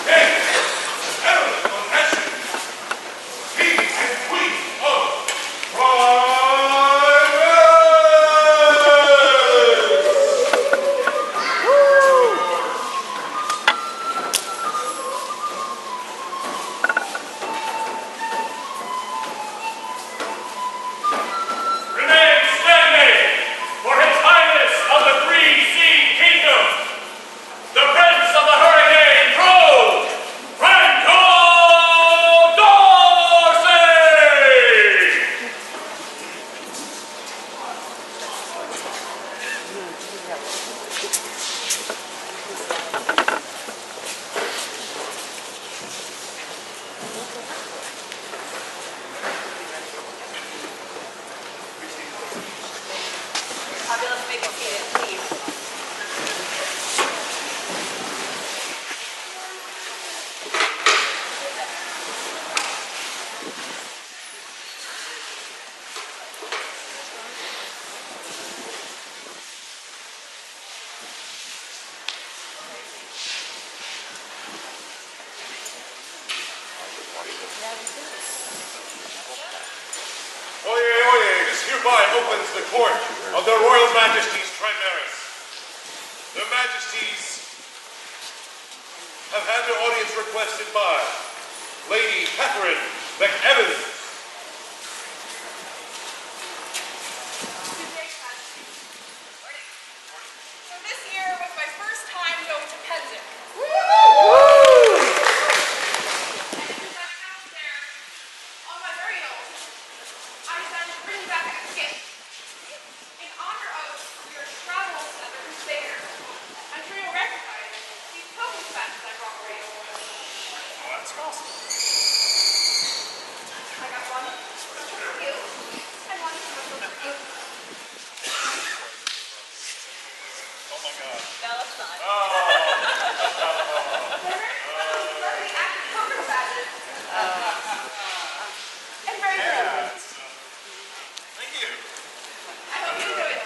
Enneleyn Von Hessen, King and Queen of Prime Remain standing for His Highness of the Three Sea Kingdom, the Prince of the Hurricane Crow, Franco Dorsey! Fabulous, make it seated, please. Oyez, oyez, this hereby opens the court of their Royal Majesties Primaris. Their Majesties have had their audience requested by Lady Catherine McEvans. Good day, Majesty. So this year was my first time going to Penzance. And as I sat there on my very own, I decided to bring back a gift in honor of your travels as a crusader. I'm sure you'll recognize these token sets I brought for you. Oh, that's awesome. I got one for you and one for you. Oh my God. No, it's not. They're very active token badges. And very good. Thank you. I hope you enjoy it.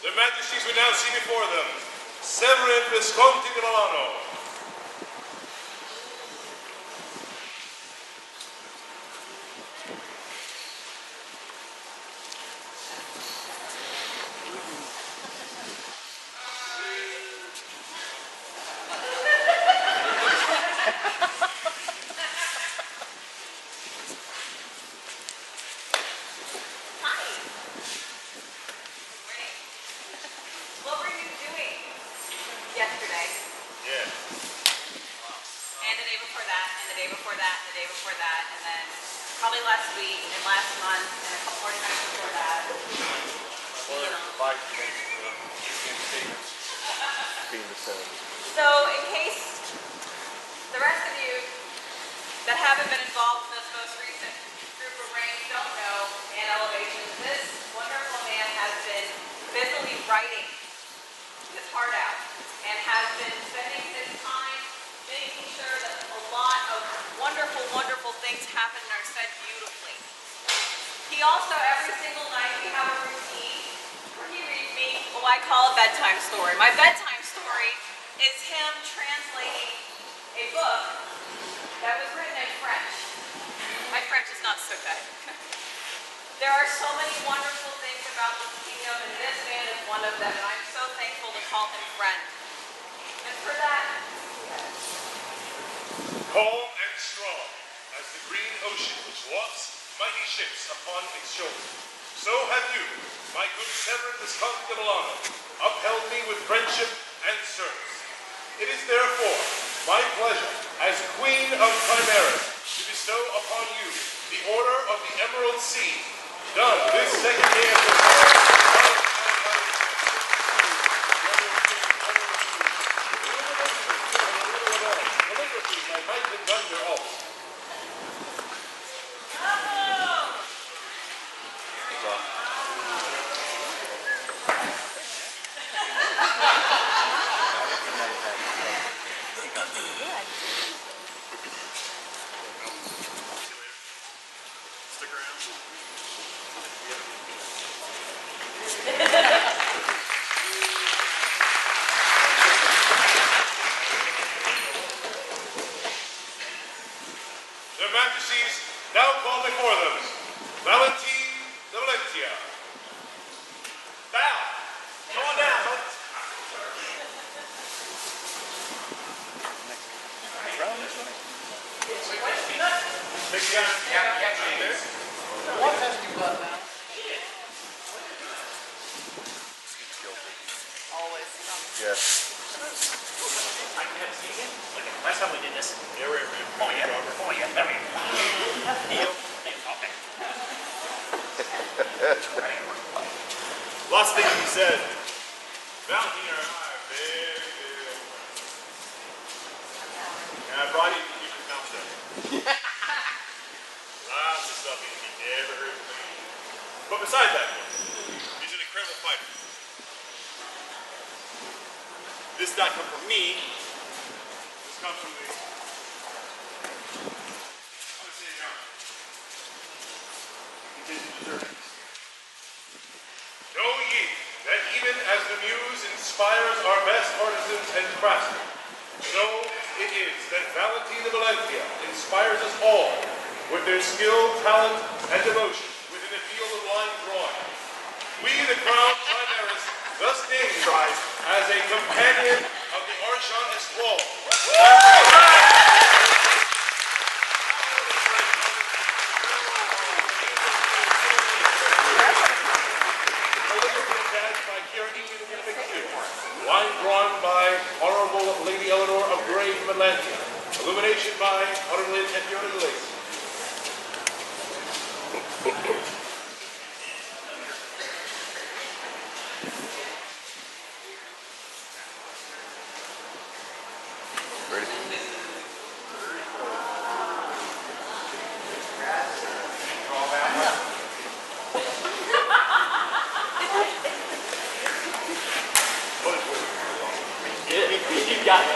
Their Majesties would now see before them Severin Visconti di Milano. What were you doing yesterday? Yeah. And the day before that, and the day before that, and the day before that, and then probably last week, and last month, and a couple more times before that. You know. So, in case the rest of you that haven't been involved in this most recent group of reigns don't know, and elevations, this wonderful man has been busily writing his heart out and has been spending his time making sure that a lot of wonderful, wonderful things happen and are said beautifully. He also, every single night, we have a routine where he reads me what I call a bedtime story. My bedtime story is him translating a book that was written in French. My French is not so good. There are so many wonderful things about this kingdom, and this man is one of them, and I'm so thankful to call him friend. And for that, Calm and strong as the green ocean which walks mighty ships upon its shoulders, so have you, my good Severin Visconti di Milano, upheld me with friendship and service. It is therefore my pleasure, as Queen of Primaris, to bestow upon you the Order of the Emerald Sea, done this second day of the my might and thunder also. Lots of things to be said. Valentina and I are very, very old friends. And I brought you to keep your mouth shut. Lots of stuff you never heard from me. But besides that, he's an incredible fighter. This did not come from me. This comes from the... I'm going to say it now. In case you deserve it. Know ye that even as the muse inspires our best artisans and craftsmen, so it is that Valentina Valencia inspires us all with their skill, talent, and devotion within the field of line drawing. We, the Crown Primaris, thus named as a companion of the Archon Esquall. Line drawn by Honorable Lady Eleanor of Grey from Atlantia. Illumination by Honorable Lady Fiona de Lacy. You got it.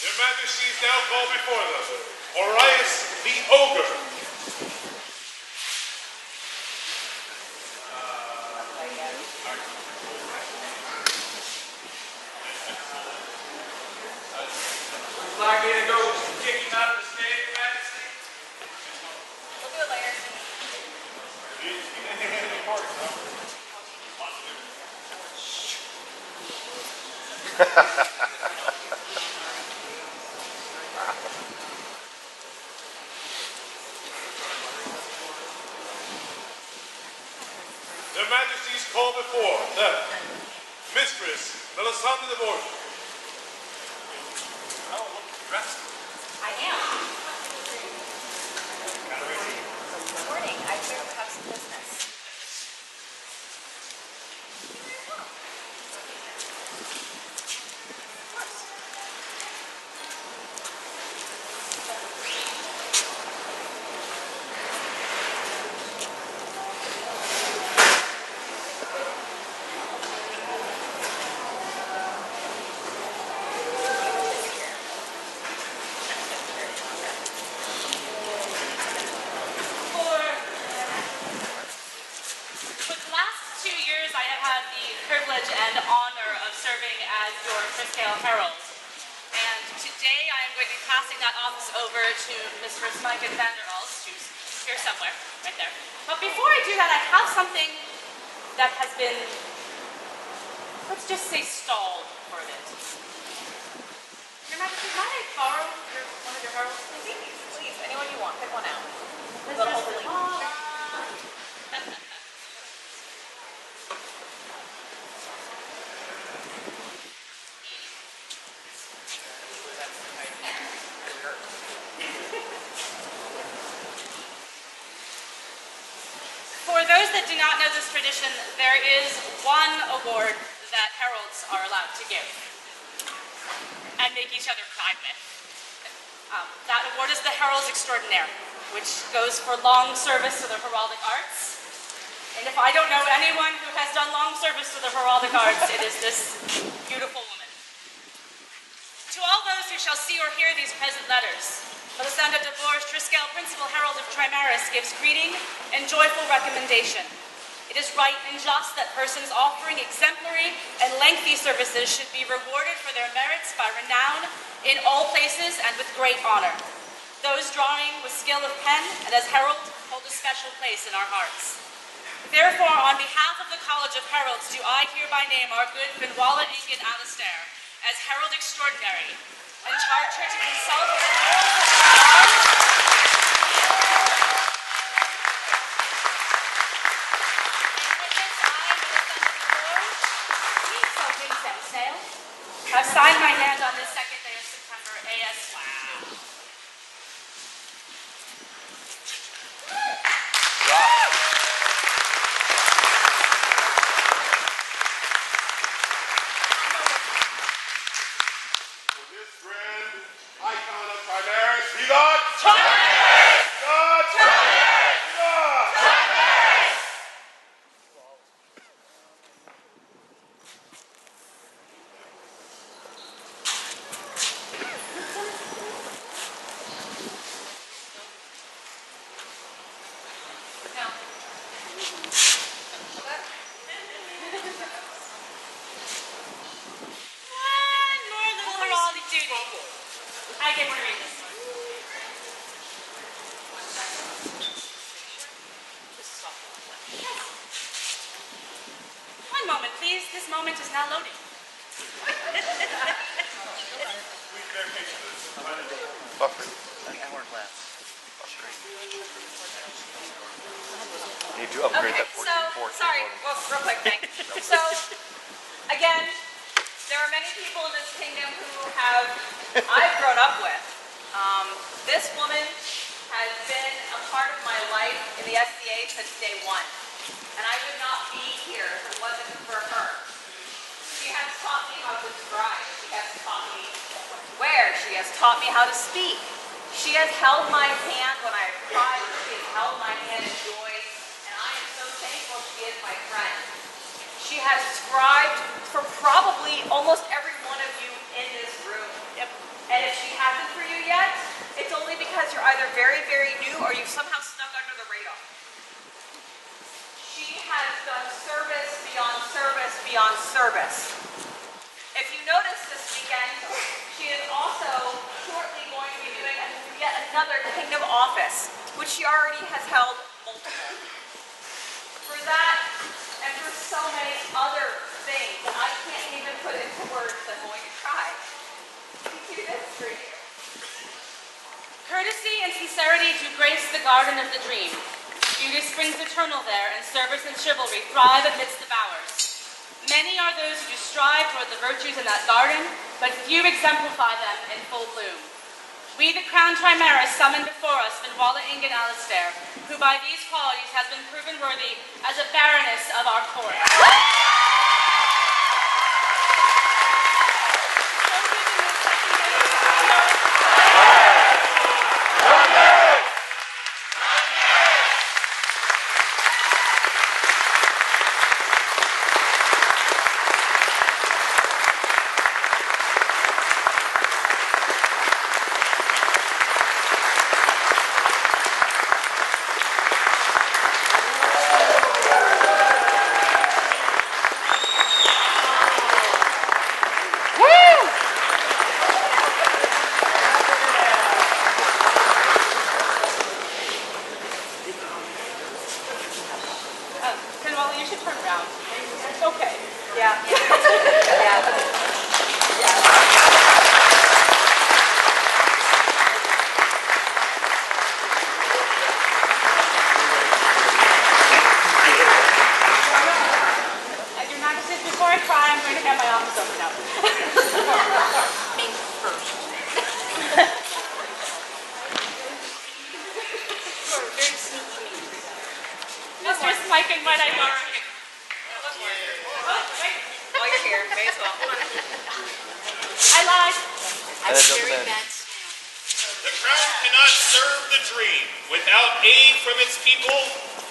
Their Majesties now call before them Orias the Ogre. Like me to go kick him out of the stage, Your Majesty? We'll do it later. Their Majesties call before them Mistress Melisandre de Borgia. I am. Good morning. I hear we have some business. For the last 2 years, I have had the privilege and honor of serving as your Triscale Herald. And today, I am going to be passing that office over to Mistress Micah Vanderhals, who's here somewhere, right there. But before I do that, I have something that has been, let's just say, stalled for a bit. Your Majesty, might I borrow one of your heralds, please? Please, anyone you want, pick one out. Let's Little just- holy. For those that do not know this tradition, there is one award that heralds are allowed to give and make each other cry with. That award is the Herald's Extraordinaire, which goes for long service to the heraldic arts. And if I don't know anyone who has done long service to the heraldic arts, it is this beautiful woman. To all those who shall see or hear these present letters, Melisandre de Borgia, Triscale, Principal Herald of Trimaris, gives greeting and joyful recommendation. It is right and just that persons offering exemplary and lengthy services should be rewarded for their merits by renown in all places and with great honor. Those drawing with skill of pen and as herald hold a special place in our hearts. Therefore, on behalf of the College of Heralds, do I hereby name our good Finwalla Ingan Alastair as Herald Extraordinary and charge her to consult with the heralds of the have signed my hand on this second day of September AS. Wow. For this grand icon of Chimeras, be not Chimeras! Not Chimeras! Be not Chimeras! No. One more little heraldic duty. I get to read this one. One moment, please. This moment is now loading. Please bear patience. Buffer. An hourglass. Need to upgrade Okay, that so, 1440. sorry, well, real quick thing. So, again, there are many people in this kingdom who I've grown up with. This woman has been a part of my life in the SCA since day one. And I would not be here if it wasn't for her. She has taught me how to scribe. She has taught me where. She has taught me how to speak. She has held my hand when I have cried. She has held my hand in joy. And I am so thankful she is my friend. She has scribed for probably almost every one of you in this room. Yep. And if she hasn't for you yet, it's only because you're either very, very new or you've somehow snuck under the radar. She has done service beyond service beyond service. If you notice this weekend, she is also shortly going to be doing yet another kingdom office, which she already has held multiple. For that, and for so many other things that I can't even put into words, I'm going to try to do this for you. Courtesy and sincerity do grace the garden of the dream. Beauty springs eternal there, and service and chivalry thrive amidst the bowers. Many are those who strive toward the virtues in that garden, but few exemplify them in full bloom. We, the crowned Chimeras, summon before us Finwalla Ingen Alistair, who by these qualities has been proven worthy as a baroness of our court. Finwalla, you should turn around. It's okay. Yeah. Yeah. Your Majesty, before I cry, I'm going to hand my office over now. Me first. Mr. Smike, and might I borrow you? While you're here, may as well. I lied. And it's over there. The crown cannot serve the dream without aid from its people,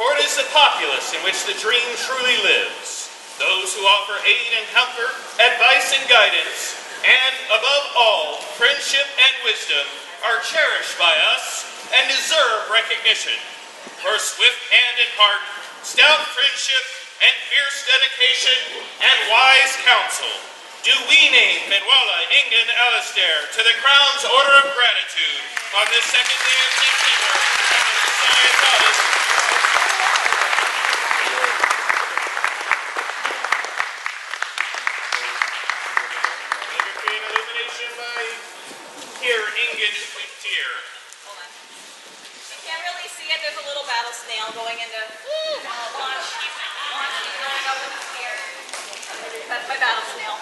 for it is the populace in which the dream truly lives. Those who offer aid and comfort, advice and guidance, and above all, friendship and wisdom are cherished by us and deserve recognition. For swift hand and heart, stout friendship, and fierce dedication, and wise counsel, do we name Finwalla Ingen Alistair to the Crown's Order of Gratitude on this second day of September of the Messiah Goddess. Calligraphy and illumination by here, Ingen Dear. Hold on. You can't really see it. There's a little battle snail going into launch. Launch. He's going up in the air. That's my battle snail.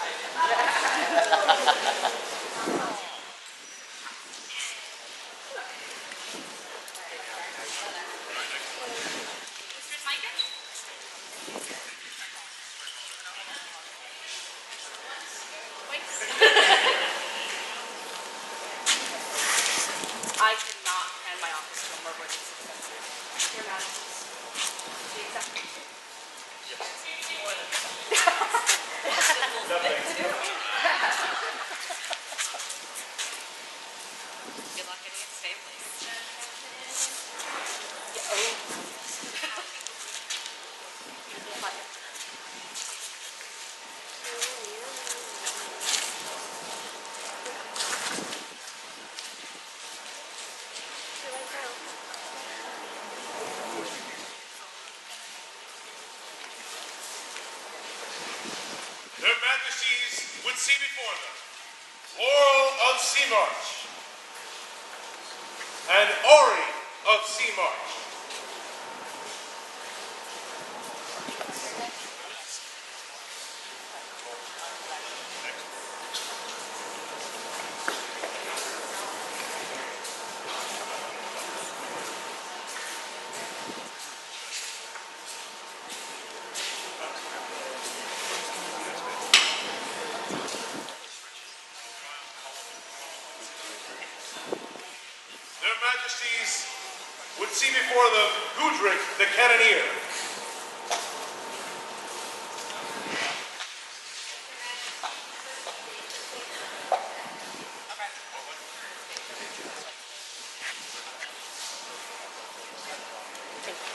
see before them Laurel of Sea March and Ori of Sea March. Their Majesties would see before them Gudrick the Cannoneer.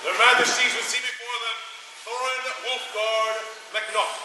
Their Majesties would see before them Thorin Wolfguard MacNaught.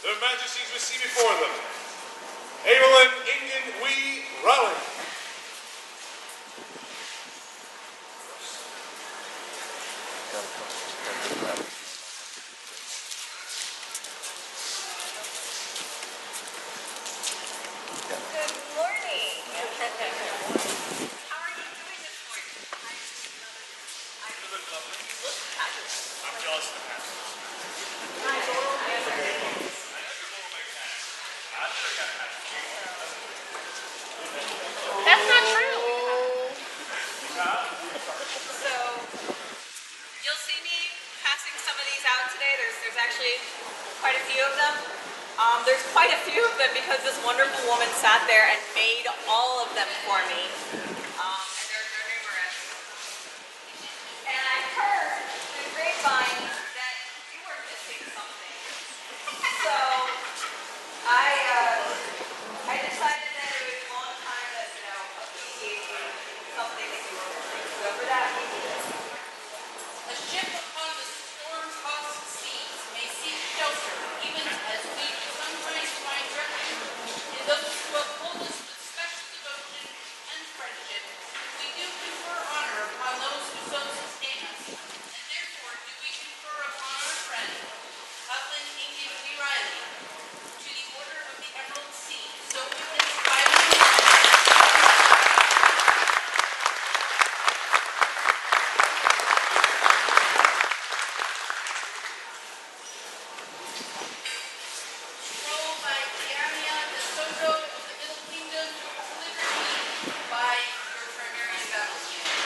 Their Majesties would see before them Enneleyn Wee Rowling. Good morning. How are you doing this morning? You look lovely. You look fabulous. I'm jealous of the past. That's not true. So, you'll see me passing some of these out today. There's actually quite a few of them. There's quite a few of them because this wonderful woman sat there and made all of them for me. And they're numerous. And I heard through the grapevine that you were missing something. So, I decided that it was a long time that, appreciate you, something that you were missing. So for that, we do this. A ship upon the storm-tossed seas may seek shelter, even as we do sometimes find refuge in those who uphold us with special devotion and friendship. We do confer honor upon those who so sustain us, and therefore do we confer upon our friend, Hutland Ingan Wee Riley, to the Order of the Emerald Sea, so witnessed by Scroll by Diana de Soto of the Middle Kingdom, delivered me by your Primarian battle unit.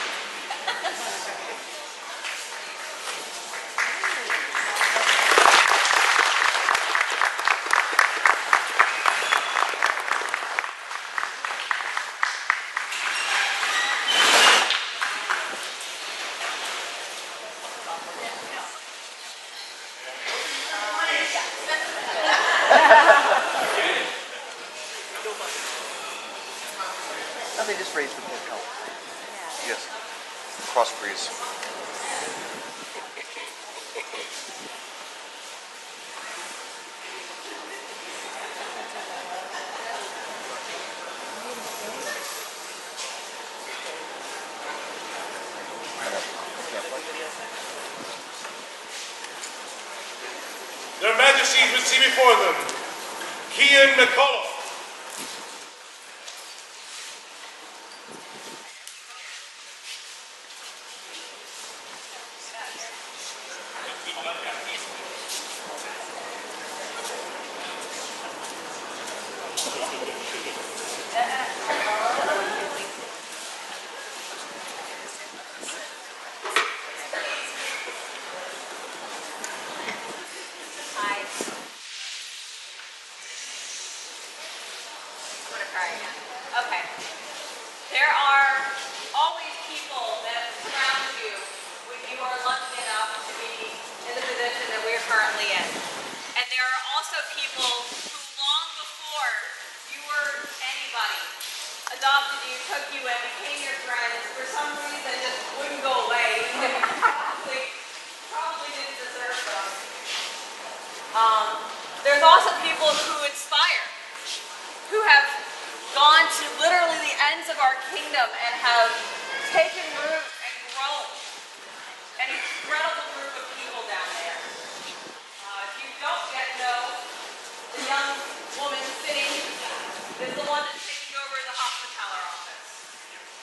No, they just raised the lapel. Yes. Cross breeze. Their Majesties would see before them Cian McCullough. Hi. Want to try again? Okay. There are always people that surround you when you are lucky enough to be in the position that we're currently in. And there are also people who long before you were anybody also people who inspire, who have gone to literally the ends of our kingdom and have taken root and grown. An incredible group of people down there. If you don't yet know, the young woman sitting is the one that's taking over the hospitaller office.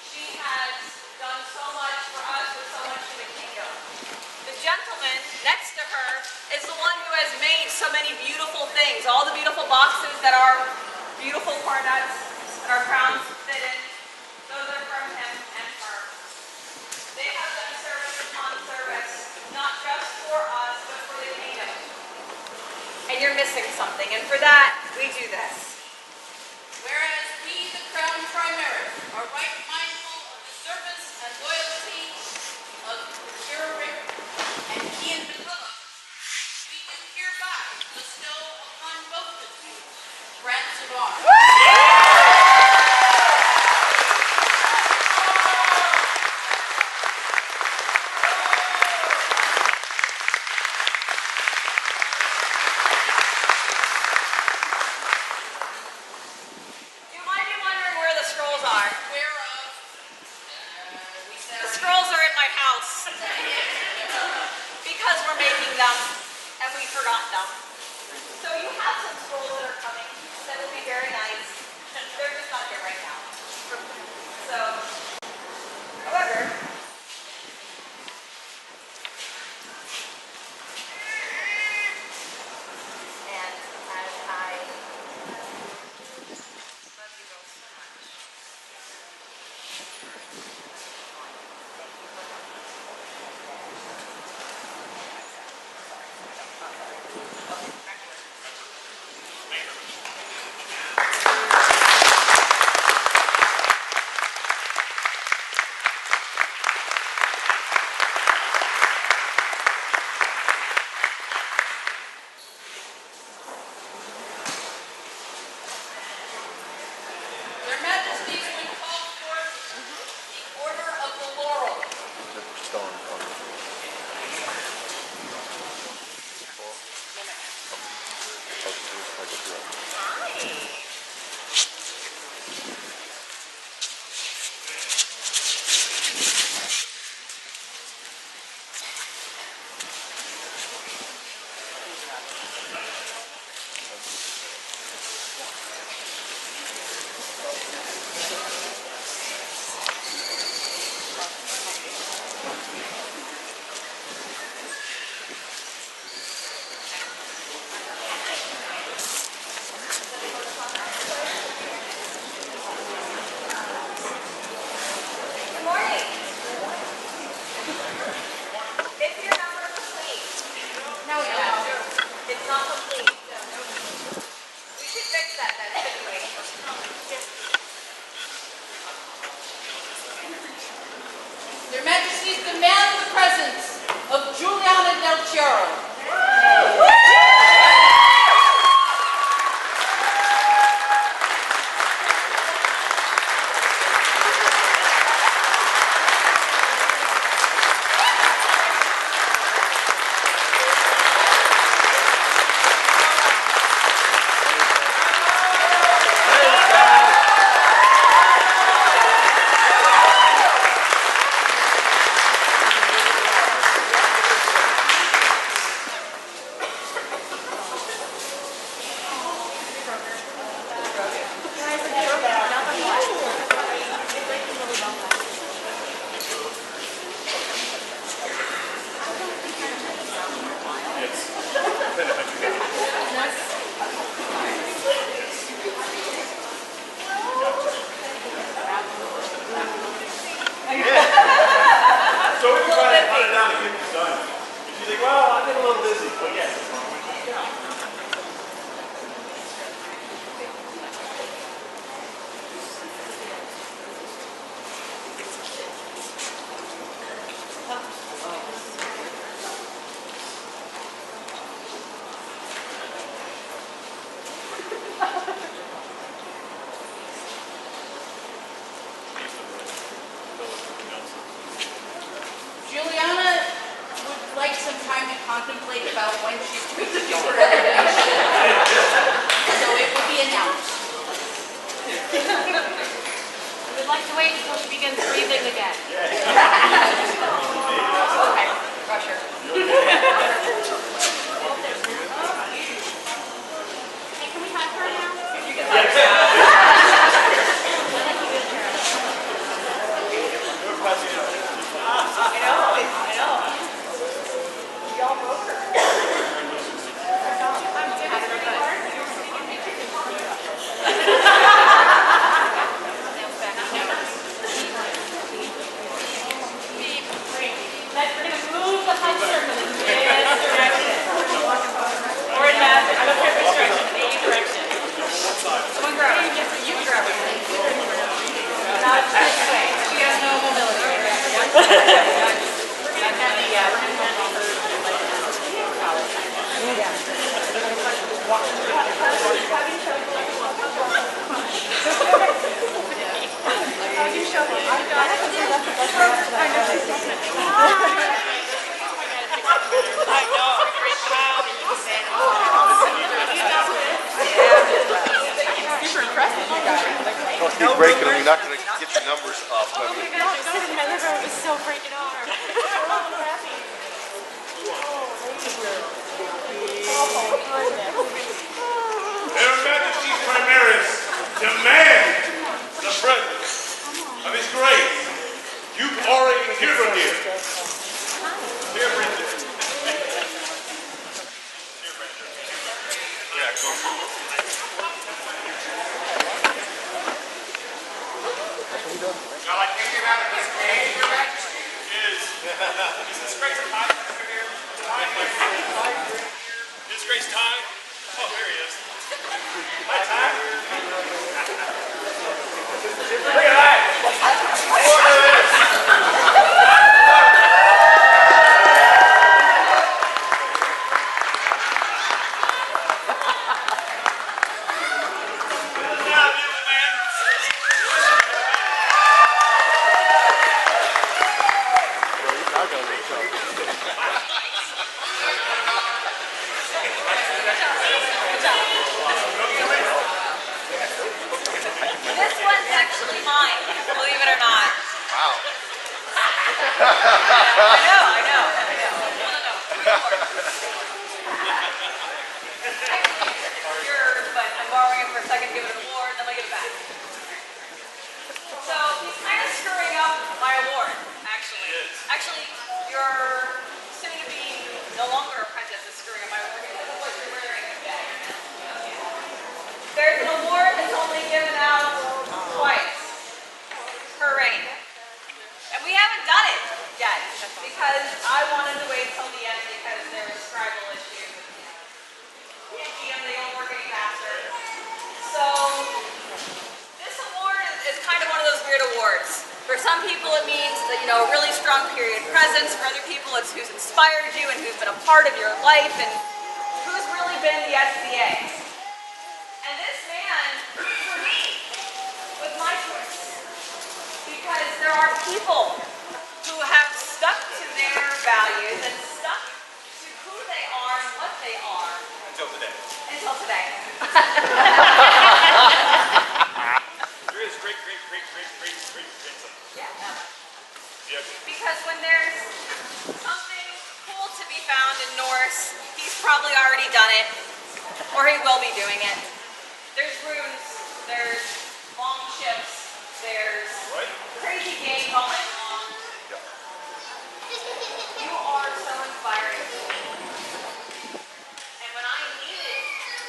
She has done so much for us with so much for the kingdom. The gentleman next to her is the one who has made so many beautiful things. All the beautiful boxes that our beautiful coronets and our crowns fit in, those are from him and her. They have done service upon service, not just for us, but for the kingdom. And you're missing something, and for that, we do this. Whereas we, the Crown Primary, are right mindful of the service and loyalty of Sheriff and Ian McCullough, we do hereby bestow upon both of you grants of honor. You might be wondering where the scrolls are. Whereof we The shall scrolls are in my house. Because we're making them, and we forgot them. So you have some scrolls that are coming that will be very nice. They're just not here right now. So, however, and as I love you both so much. Thank you for coming. Okay, congratulations. Their Majesties would call forth the Order of the Laurel. Stone. breaking them, you're not going to get your numbers up. I mean, gosh, sitting in my living room is so freaking hard. Their Majesty's Primaris demand the presence of His Grace, Duke Enneleyn Von Hessen. Dear Brendan. Shall I take him out of this cage, Your Majesty? Is His Grace time here? His Grace time? Oh, here he is. My time? Look at that! Look at this! Now, beautiful man. This one's actually mine, believe it or not. wow. I know. Yours, but I'm borrowing it for a second, give it an award, then I give it back. So he's kind of screwing up my award, actually. Actually, your soon-to-be no longer apprentice is screwing up my award because of what you're wearing today. There's an award that's only given out twice per reign. And we haven't done it yet because I wanted to wait till the end because there was scribal issues. Can't DM, they don't work any faster. So this award is kind of one of those weird awards. For some people it means that, you know, a really strong period presence. For other people it's who's inspired you and who's been a part of your life and who's really been the SCA. And this man, for me, was my choice. Because there are people who have stuck to their values and stuck to who they are and what they are. Until today. Until today. There is great grandson. Yeah. Yeah. Because when there's something cool to be found in Norse, he's probably already done it, or he will be doing it. There's runes, there's long ships, there's crazy games all night long. You are so inspiring. And when I needed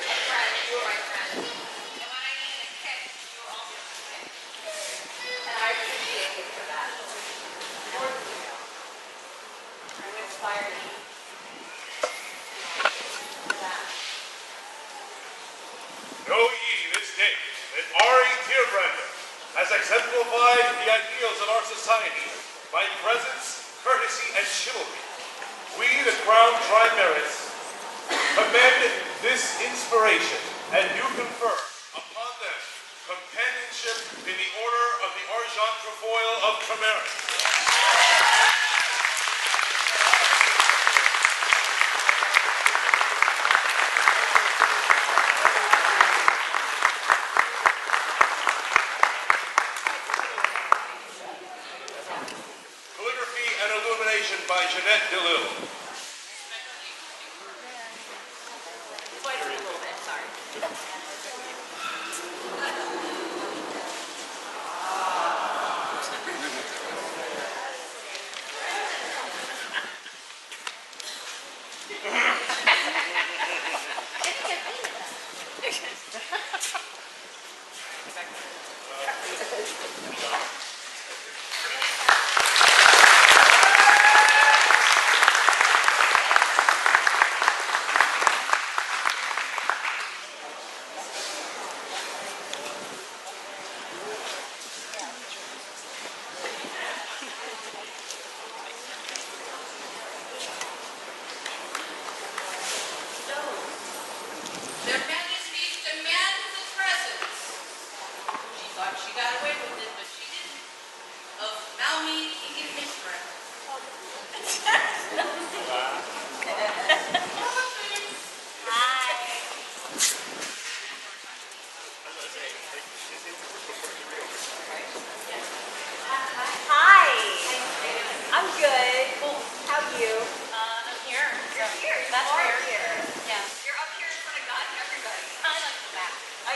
a friend, you were my friend. And when I needed a kick, you were also my kick. And I appreciate you for that. More than you know. You inspired me. For that. Know ye this day that Ari Tierbrander has exemplified the ideals of our society by presence, courtesy, and chivalry. We, the Crown Trimerits, commend this inspiration and do confer upon them companionship in the order of the Argent Trefoil of Trimeris. Calligraphy and illumination by Jeanette DeLille. Wait a little bit, sorry.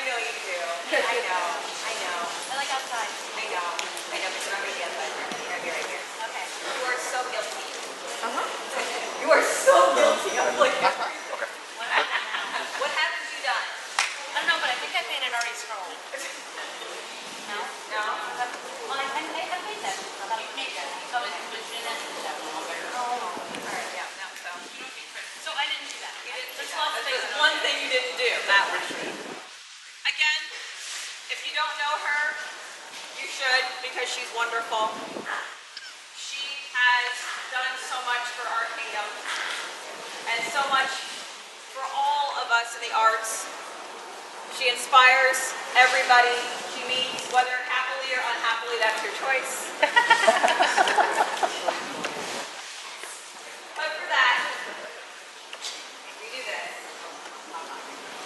know you do. I know. I like outside. I know, but you're not going to be outside. You're going to be right here. Okay. You are so guilty. You are so guilty. I'm like, what haven't you done? I don't know, but I think I made it already scroll. No? No? Well, I made that. You made that. So it's with Jeanette and that one over. All right, yeah, no, so. So I didn't do that. You didn't do There's that. lots of things. There's one thing you didn't do, that one. Again, if you don't know her, you should, because she's wonderful. She has done so much for our kingdom and so much for all of us in the arts. She inspires everybody she meets, whether happily or unhappily, that's your choice. But for that, we do this.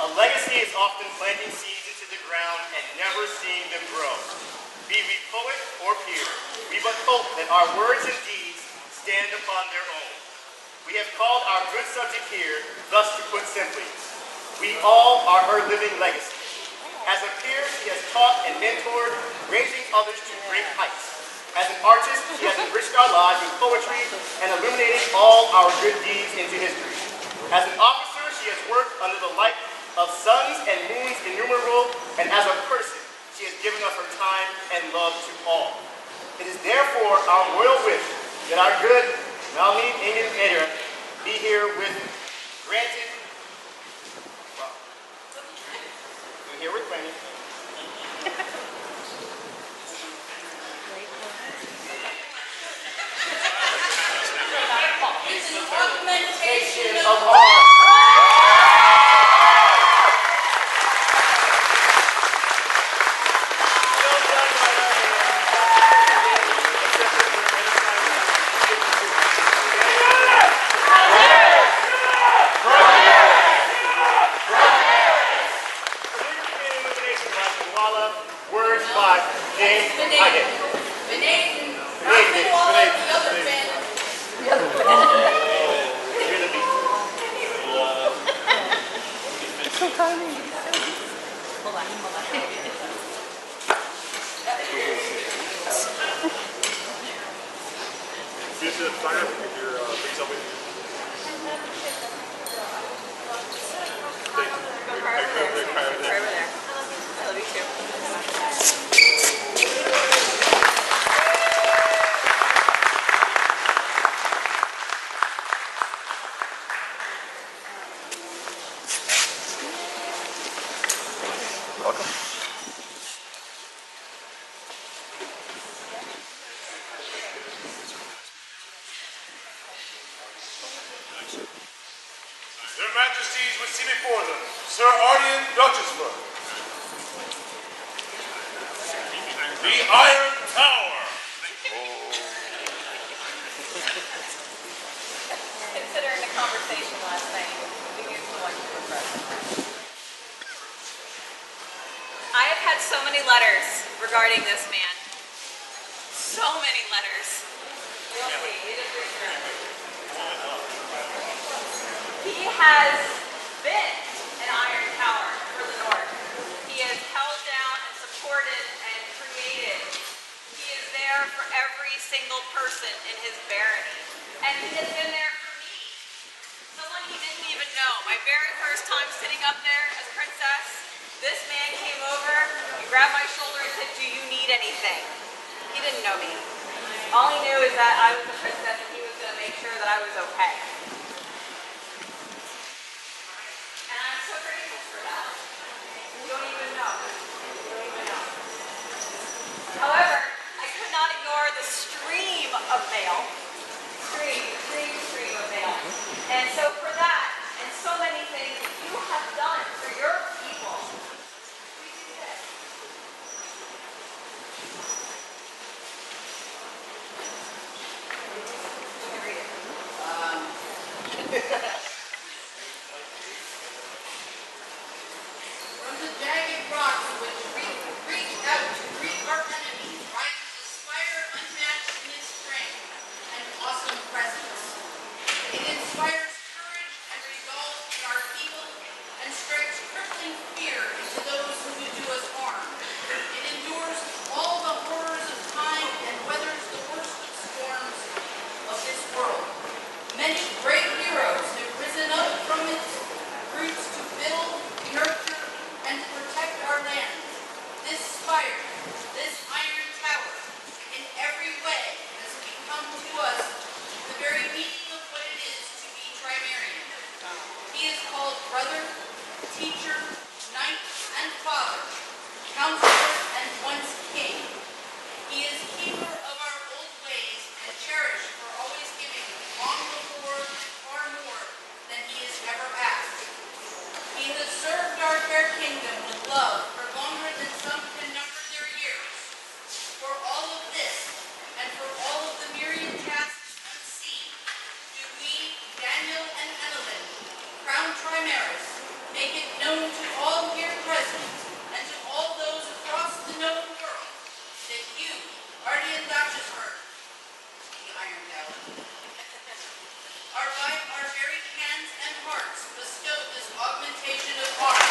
A legacy is often planting seeds into the ground and never seeing them grow. Be we poet or peer, we but hope that our words and deeds stand upon their own. We have called our good subject here, thus to put simply, we all are her living legacy. As a peer, she has taught and mentored, raising others to great heights. As an artist, she has enriched our lives with poetry and illuminated all our good deeds into history. As an officer, she has worked under the light of suns and moons innumerable, and as a person, she has given us her time and love to all. It is therefore our royal wish that our good Enneleyn be here with granted. Wow. We're here with granted. It's an augmentation Of of art. Words by James Haggett. Benet, not all of the other band. Hear the beat. Use the fire with your things up with you. Right over there. I love you too. Welcome. Their Majesties would see before them Sir Ardian Duchessburg, the Iron Tower, Considering the conversation last night, we used to like to progress. I have had so many letters regarding this man. So many letters. You'll see. You just read through them. He has been an Iron Tower for the North. He has held down and supported and created. He is there for every single person in his barony. And he has been there for me. Someone he didn't even know. My very first time sitting up there as princess, this man came over, he grabbed my shoulder and said, "Do you need anything?" He didn't know me. All he knew is that I was a princess and he was going to make sure that I was okay. And I'm so grateful for that. You don't even know. You don't even know. However, I could not ignore the stream of mail. Stream of mail. And so for that, and so many things that you have done for your people, we do this. Let me read it. From the jagged rocks which reach out to greet our enemies rises a spire unmatched in its strength, and spire, this iron tower, in every way has become to us the very meaning of what it is to be Trimerian. He is called brother, teacher, knight, and father, counselor, and once king. He is keeper of our old ways and cherished for always giving long before far more than he has ever asked. He has served our fair kingdom with love for longer than some can number their years. For all of this, and for all of the myriad tasks unseen, do we, Daniel and Enneleyn, crown Trimeris, make it known to all here present, and to all those across the known world, that you, Ardian Dachesberg, the Iron Tower, are by our very hands and hearts bestowed this augmentation of arms.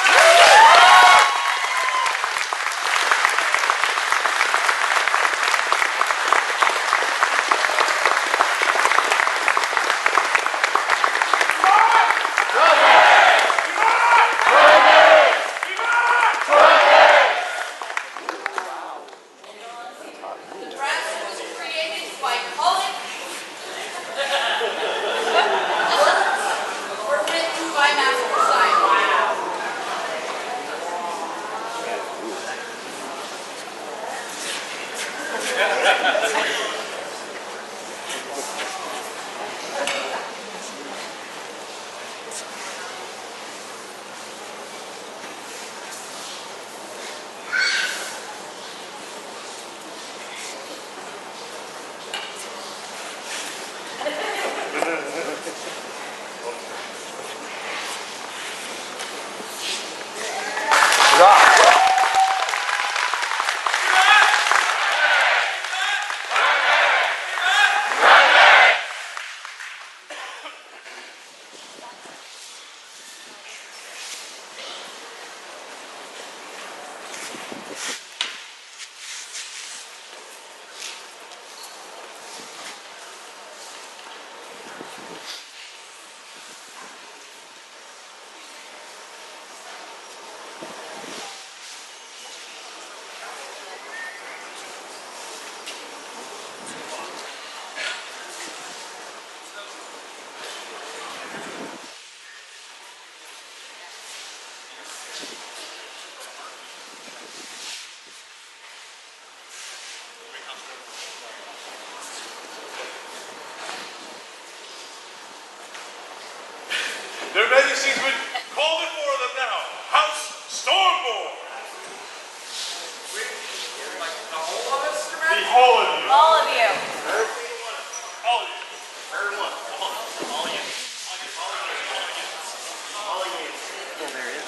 The brass was created by Pollock, or written by Master Simon. Their Majesties would call before them now, House Stormborn. The whole of us, Mr. The whole of you. All of you. All of you. Everyone. All you. All you. Yeah, there is.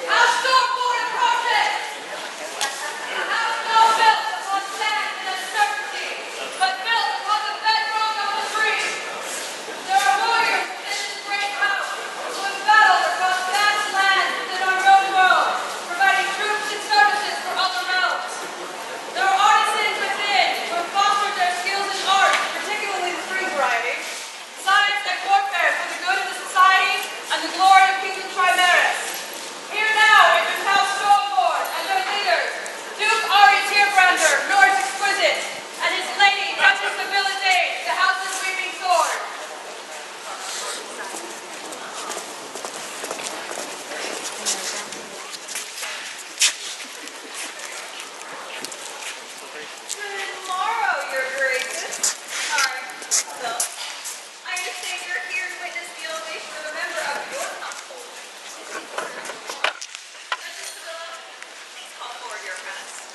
House Stormborn approaches! A house not built upon sand and uncertainty, but built upon the bedrock of the trees. There are warriors within this great house who have battled across vast lands within our known world, providing troops and services for other realms. There are artisans within who have fostered their skills in art, particularly the free variety, science and warfare for the good of the society and the glory of Kingdom Trimeris. Here now enters House Stormborn and their leaders, Duke Ari Tierbrander, Norse Exquisite, and his lady, Duchess of Villadane, the House's Weeping Sword. Good morrow, Your Graces. Sorry, Phil. I understand you're here to witness the elevation of a member of your household. Duchess Sevilla, please call forward your press.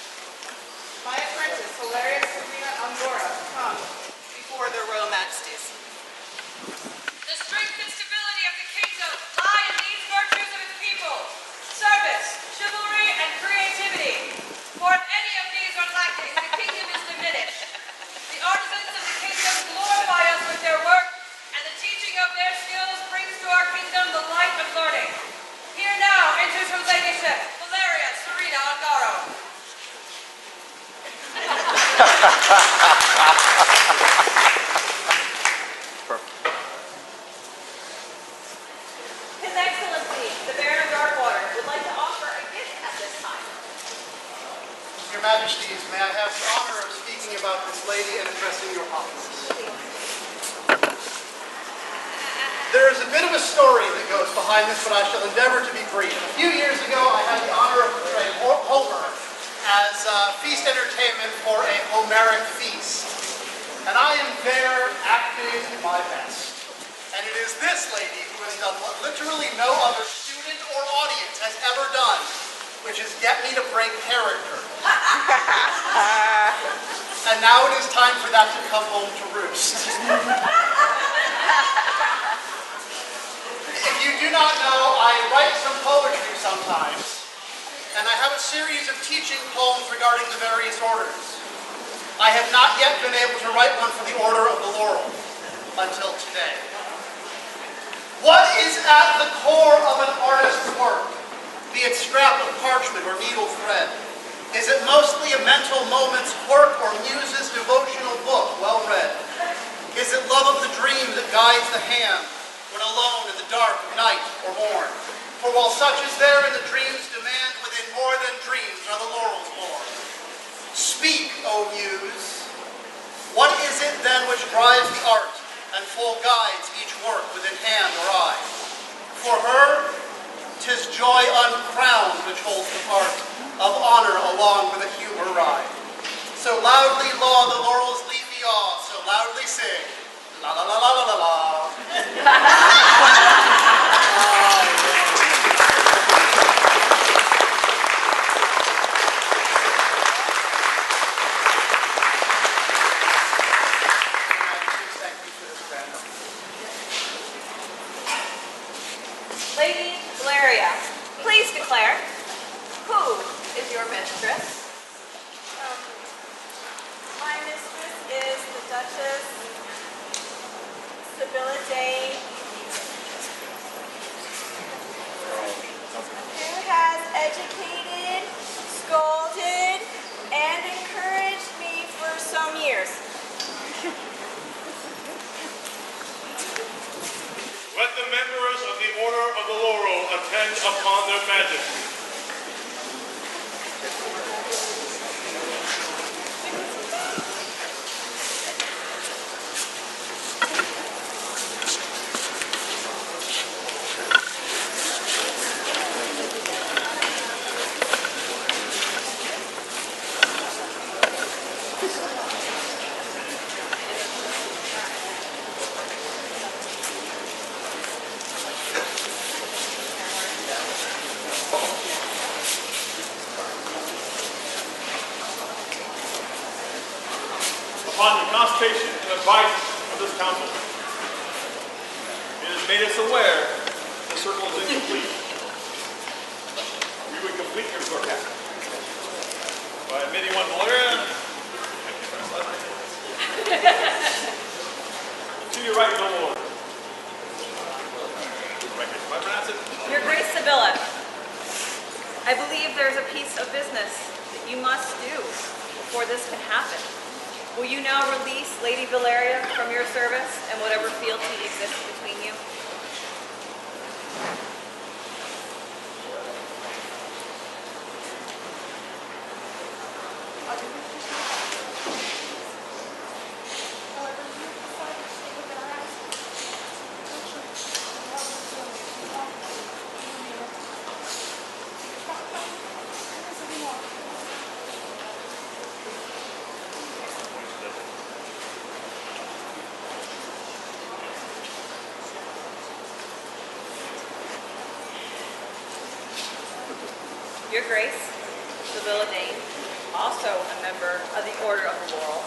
My apprentice, Hilarious Serena Angora, come before their royal majesties. The strength and stability of the kingdom lie in these virtues of its people: service, chivalry, and creativity. For if any of these are lacking, the kingdom is diminished. The artisans of the kingdom glorify us with their work, and the teaching of their skills brings to our kingdom the light of learning. Here now enters her ladyship, Valeria Serena Angaro. His Excellency, the Baron of Darkwater, would like to offer a gift at this time. Your Majesties, may I have the honor of speaking about this lady and addressing your populace? There is a bit of a story that goes behind this, but I shall endeavor to be brief. A few years ago, I had the honor of portraying Homer as feast entertainment for a Homeric feast. And I am there acting my best. And it is this lady who has done what literally no other student or audience has ever done, which is get me to break character. And now it is time for that to come home to roost. If you do not know, I write some poetry sometimes, and I have a series of teaching poems regarding the various orders. I have not yet been able to write one for the Order of the Laurel until today. What is at the core of an artist's work, be it scrap of parchment or needle thread? Is it mostly a mental moment's work or muse's devotional book, well read? Is it love of the dream that guides the hand when alone in the dark of night or morn? For while such is there in the dream's demand, within more than dreams are the laurels born. Speak, O Muse. What is it then which drives the art and full guides each work within hand or eye? For her, 'tis joy uncrowned which holds the part of honor along with a humor ride. So loudly law the laurel's leafy awe, so loudly sing, la la la la la la la. Lady Valeria, please declare, who is your mistress? My mistress is the Duchess Sibylla Dane, who has educated, scolded, and encouraged me for some years. Let the members of the Order of the Laurel attend upon their majesty. Upon the consultation and advice of this council, it has made us aware the circle is incomplete. We would complete your circle by admitting one Valeria to your right, no more. Your Grace Sibylla, I believe there's a piece of business that you must do before this can happen. Will you now release Lady Valeria from your service and whatever fealty exists between you? Your Grace, Sibylla Dane, also a member of the Order of the Laurel,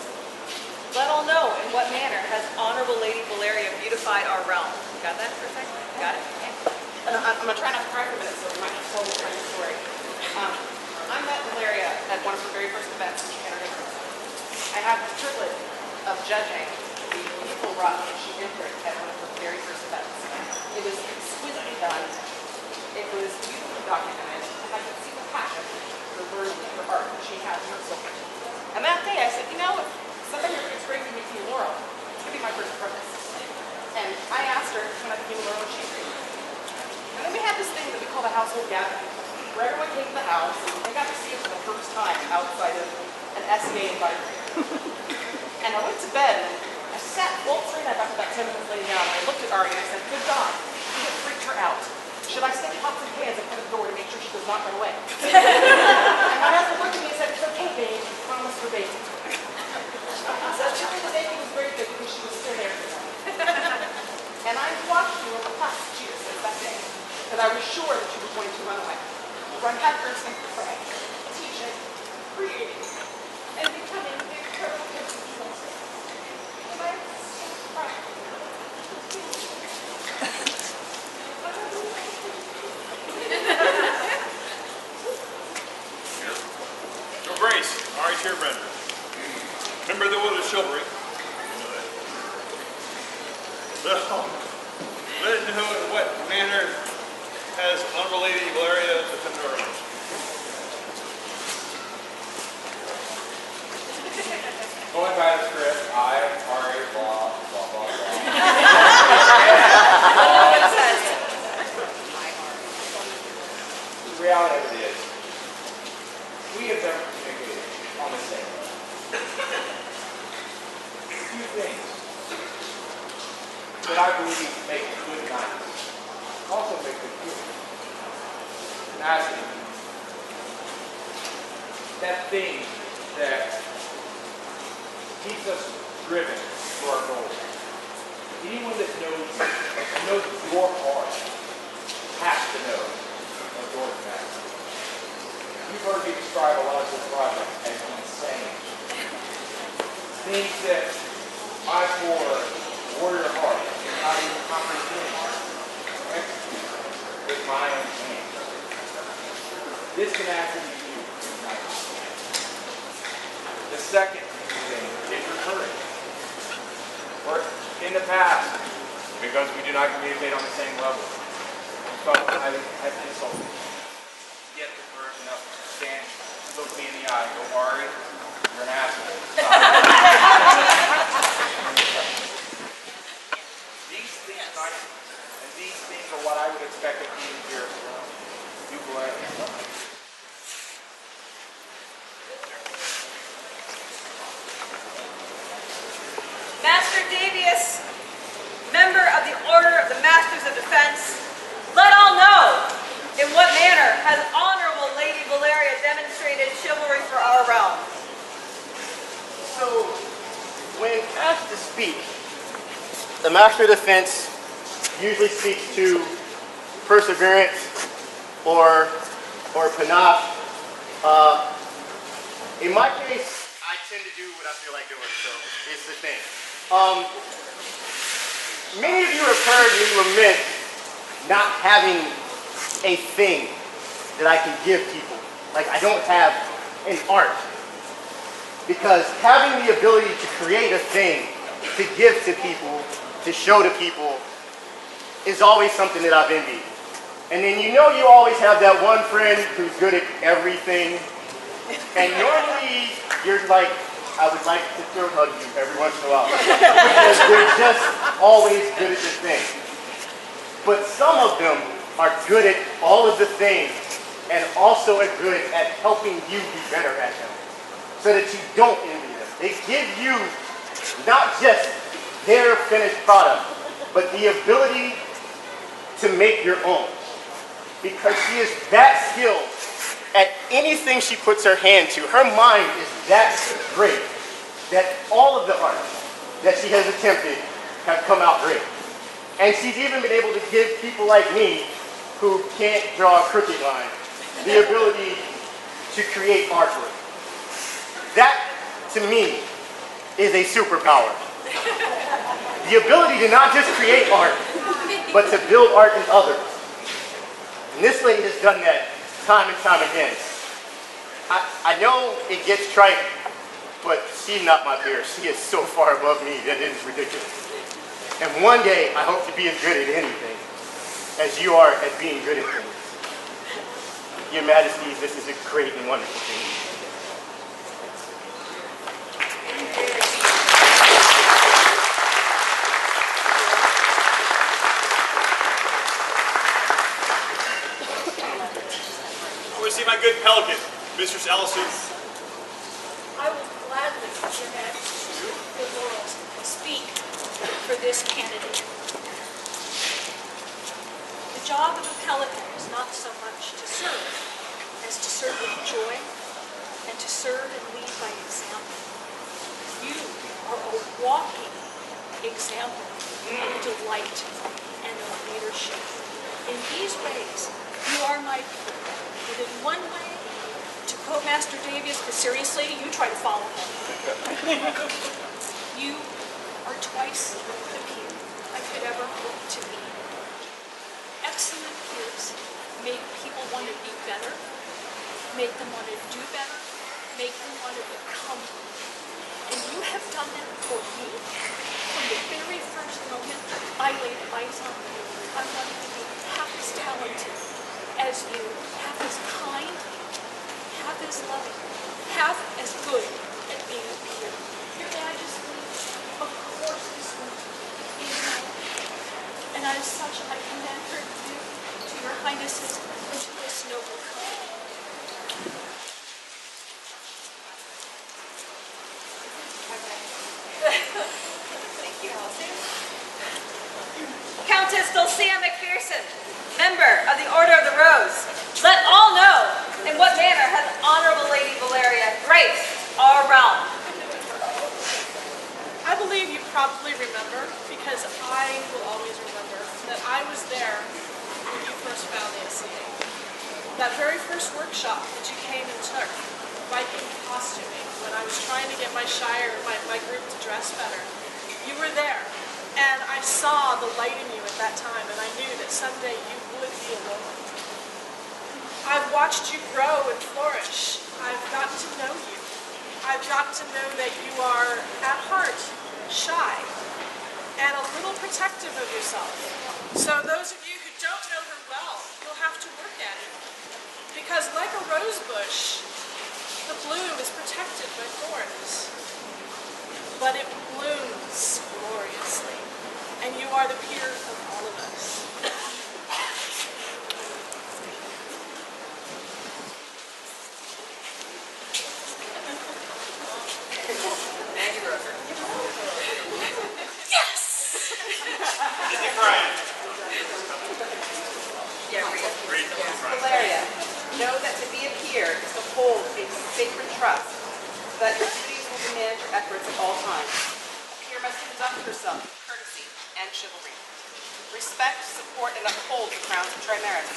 let all know in what manner has Honorable Lady Valeria beautified our realm. Got that for a second? Got it? Okay. I'm going to try not to cry for a minute, so we might tell the story. I met Valeria at one of her very first events when she entered her. I had the privilege of judging the beautiful run that she entered at one of her very first events. It was exquisitely done. It was beautifully documented. I could see the passion for learning her art that she had in her soul. And that day I said, you know, household gathering where everyone came to the house and got to see it for the first time outside of an SEA environment. And I went to bed and I sat bolt straight up after about 10 minutes laying down, and I looked at Ari and I said, good God, you have freaked her out. Should I stick pots and pans in front of the door to make sure she does not run away? And my husband looked at me and said, it's okay, babe, you promised her baby. So actually the baby was very good because she was still there for me. And I watched her over the past years since that day, because I was sure that she was going to run away. Run headfirst into the fray, teaching, creating, and becoming the incredible person she was. And I was so proud. Your Grace, Ari Chairbrender, member of the Order of Chivalry. So, let us know in what manner has Honorable Lady Valeria defended our rights. Going by the script, I, Ari, blah, blah, blah, blah. The reality of it is, we have never communicated on the same level. Two things that I believe make good knights also make good humans. Tenacity. That thing that keeps us driven to our goals. Anyone that knows your heart has to know of your tenacity. You've heard me describe a lot of this project as insane. Things that I, for warrior heart, cannot even comprehend or execute with my own hands. This tenacity is you tonight. The second thing is your courage. Or in the past, because we do not communicate on the same level, we felt that I had insulted. Yet the courage enough to stand, look me in the eye, and go, Ari, you're an asshole. These things, and these things are what I would expect of you here as well. You bless. Master Davius, member of the Order of the Masters of Defense, let all know in what manner has Honorable Lady Valeria demonstrated chivalry for our realm. So, when asked to speak, the Master of Defense usually speaks to perseverance or panache. In my case, I tend to do what I feel like doing, so it's the thing. Many of you have heard me lament not having a thing that I can give people. Like, I don't have an art. Because having the ability to create a thing, to give to people, to show to people, is always something that I've envied. And then you know you always have that one friend who's good at everything. And normally you're like, I would like to throat hug you every once in a while. Because they're just always good at the thing. But some of them are good at all of the things and also are good at helping you be better at them. So that you don't envy them. They give you not just their finished product, but the ability to make your own. Because she is that skilled at anything she puts her hand to. Her mind is that great that all of the art that she has attempted have come out great. And she's even been able to give people like me, who can't draw a crooked line, the ability to create artwork. That, to me, is a superpower. The ability to not just create art, but to build art in others. And this lady has done that time and time again. I know it gets trite, but she's not my peer. She is so far above me that it is ridiculous. And one day, I hope to be as good at anything as you are at being good at things. Your Majesties, this is a great and wonderful thing. Mistress Allison. I will gladly, Your Majesty, the laurels, speak for this candidate. The job of a pelican is not so much to serve as to serve with joy and to serve and lead by example. You are a walking example of delight and of leadership. In these ways, you are my peer. But in one way, to quote Master Davies, but seriously, you try to follow him. You are twice the peer I could ever hope to be. Excellent peers make people want to be better, make them want to do better, make them want to become better. And you have done that for me from the very first moment I laid eyes on you. I wanted to be half as talented as you, half as kind, half as loving, half as good at being a peer. Your Majesty, of course this one is my and as such I commend her to your highnesses and to this noble company. Thank you, Countess Dulcia McPherson, member of the Order of the Rose. Let all know in what manner has Honorable Lady Valeria graced our realm. I believe you probably remember, because I will always remember, that I was there when you first found the SCA. That very first workshop that you came and took, Viking costuming, when I was trying to get my Shire, my group to dress better. You were there, and I saw the light in you at that time, and I knew that someday you would be a woman. I've watched you grow and flourish. I've gotten to know you. I've gotten to know that you are, at heart, shy and a little protective of yourself. So those of you who don't know her well, you'll have to work at it. Because like a rose bush, the bloom is protected by thorns. But it blooms gloriously. And you are the peer of all of us. Valeria, know that to be a peer is to hold a sacred trust, that your duties will demand your efforts at all times. A peer must conduct herself with courtesy and chivalry. Respect, support, and uphold the crowns of Trimaris.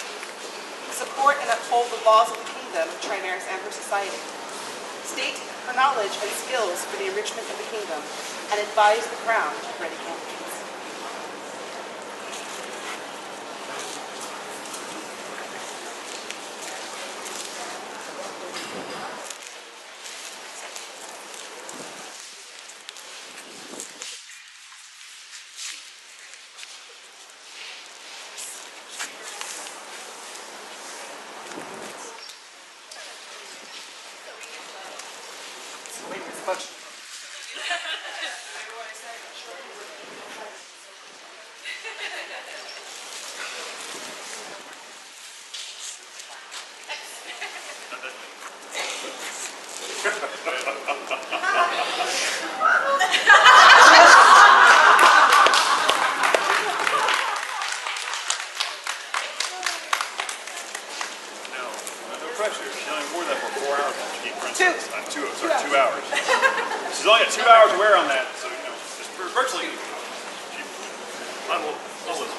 Support and uphold the laws of the kingdom of Trimaris and her society. State her knowledge and skills for the enrichment of the kingdom, and advise the crown to ready campaigns. She's only got 2 hours to wear on that, so you know, just virtually. I'll listen.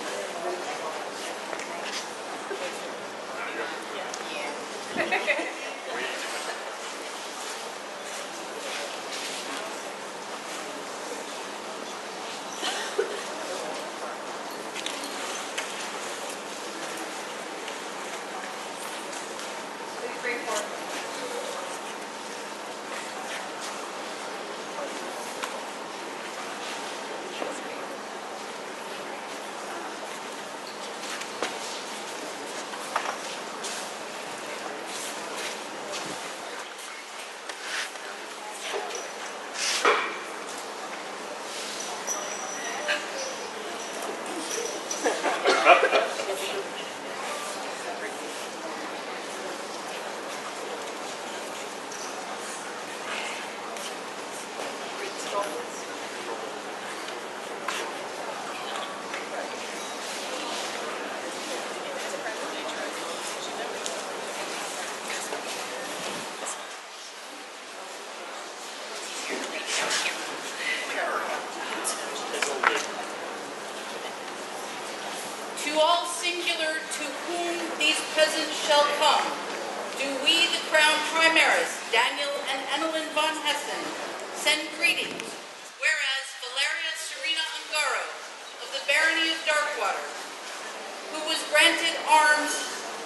singular to whom these peasants shall come, do we, the Crown Primaris, Daniel and Enneleyn Von Hessen, send greetings, whereas Valeria Serena Ungaro of the Barony of Darkwater, who was granted arms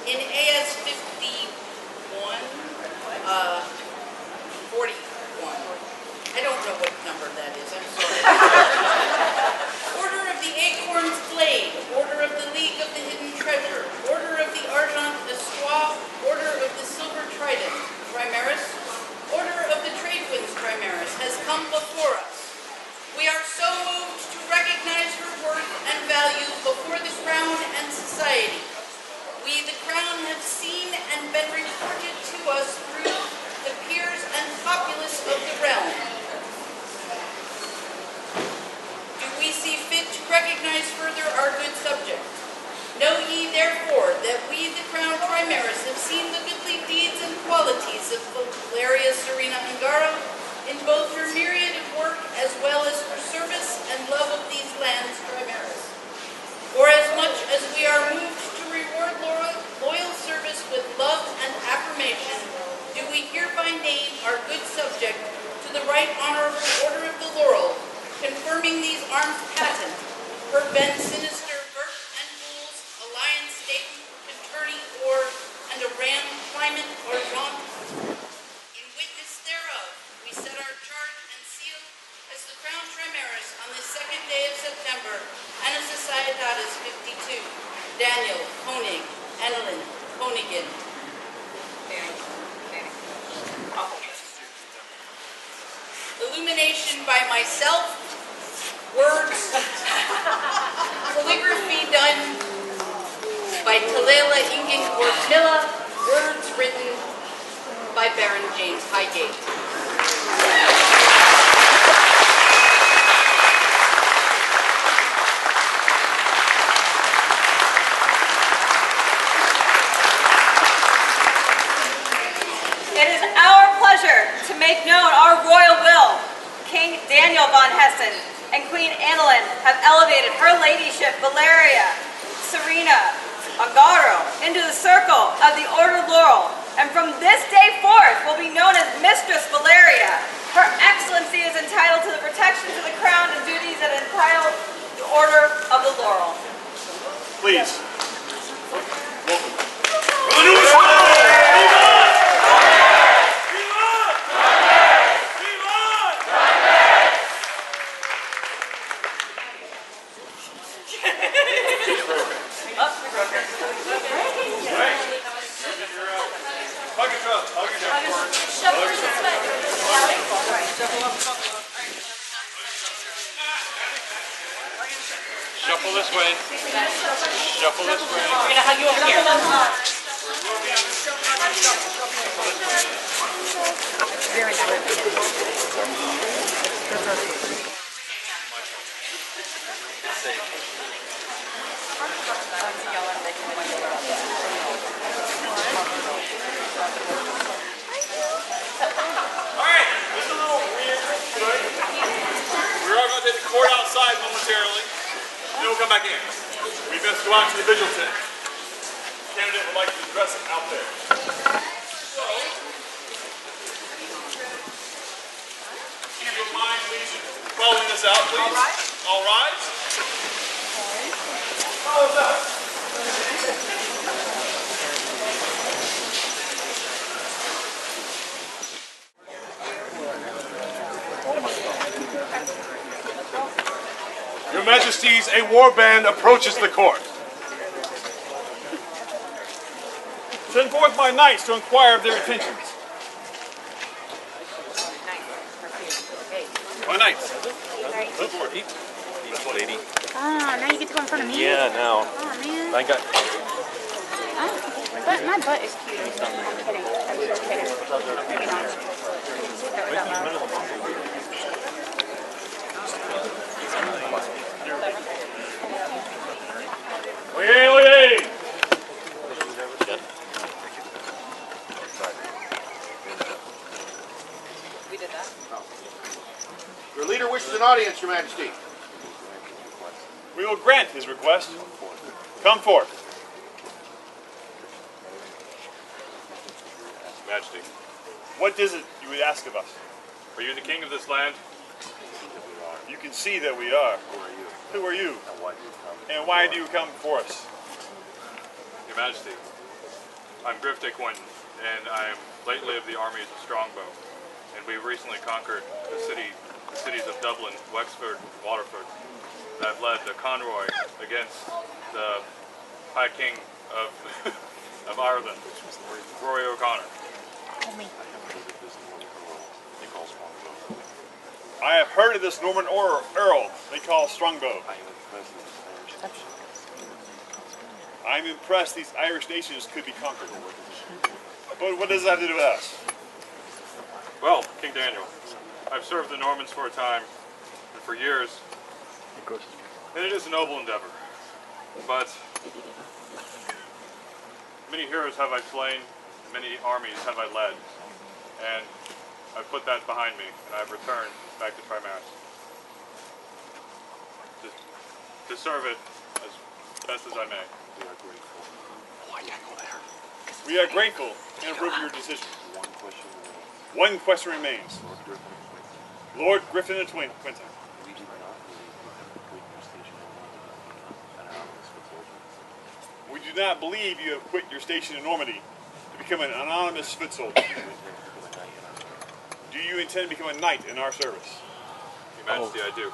in AS 51, 41. I don't know what number that is, I'm sorry. Order of the Acorn's Blade, Order of the League of the Hidden Treasure, Order of the Argent Espoir, Order of the Silver Trident, Primaris, Order of the Tradewinds Primaris has come before us. We are so moved to recognize her worth and value before the Crown and society. We, the Crown, have seen and been reported to us through the peers and populace of the realm. Do we see fit to recognize further our good subject? Know ye, therefore, that we, the Crown Primaris, have seen the goodly deeds and qualities of Valeria Serena Ungaro in both her myriad of work as well as her service and love of these lands Primaris. For as much as we are moved to reward loyal service with love and affirmation, do we hereby name our good subject to the right honorable Order of the Laurel, confirming these arms patent, her Ben Sinister, Bert and Bulls, Alliance Staten, Attorney Or, and a Ram Climate Argent. In witness thereof, we set our charge and seal as the Crown Primaris on the 2nd day of September, Anna Societatis 52, Daniel, Koenig, Enneleyn, Koenigin. Illumination by myself, words, calligraphy done by Talela Ingen Gornilla, words written by Baron James Highgate. It is our pleasure to make known our royal will. King Daniel Von Hessen and Queen Enneleyn have elevated her ladyship Valeria Serena Ungaro into the circle of the Order Laurel, and from this day forth will be known as Mistress Valeria. Her Excellency is entitled to the protections of the Crown and duties that entitle the Order of the Laurel. Please. Welcome. For the newest one! Shuffle this way. Shuffle this way. We're going to hug you over here. Very Alright, this is a little weird. We're all going to take the court outside momentarily. Then we'll come back in. We best go out to the vigil tent. The candidate would like to address it out there. So, if you don't mind, please, following us out, please. All rise. Follow us out. Your Majesties, a war band approaches the court. Send forth my knights to inquire of their intentions. My knights. Look for it. Lady. Oh, now you get to go in front of me? Yeah, now. Oh, man. I got. But my butt is cute. I'm kidding. I'm so kidding. Maybe not. That was out loud. Oye! We did that. Your leader wishes an audience, Your Majesty. We will grant his request. Come forth. Majesty. What is it you would ask of us? Are you the king of this land? You can see that we are. Who are you? And why do you come before us? Your Majesty, I'm Griff de Quentin, and I am lately of the armies of Strongbow, and we recently conquered the cities of Dublin, Wexford, Waterford. And I've led the convoy against the High King of of Ireland, Rory O'Connor. I have heard of this Norman Earl they call Strongbow. I'm impressed these Irish nations could be conquered. But what does that have to do with us? Well, King Daniel, I've served the Normans for a time, and for years, and it is a noble endeavor. But many heroes have I slain, and many armies have I led, and I've put that behind me, and I've returned back to Primaris to serve it as best as I may. We are grateful and approve of your decision. One question remains. Lord Griffin of Quentin, we do not believe you have quit your station in Normandy to become an anonymous foot soldier. Do you intend to become a knight in our service? Your Majesty, I do.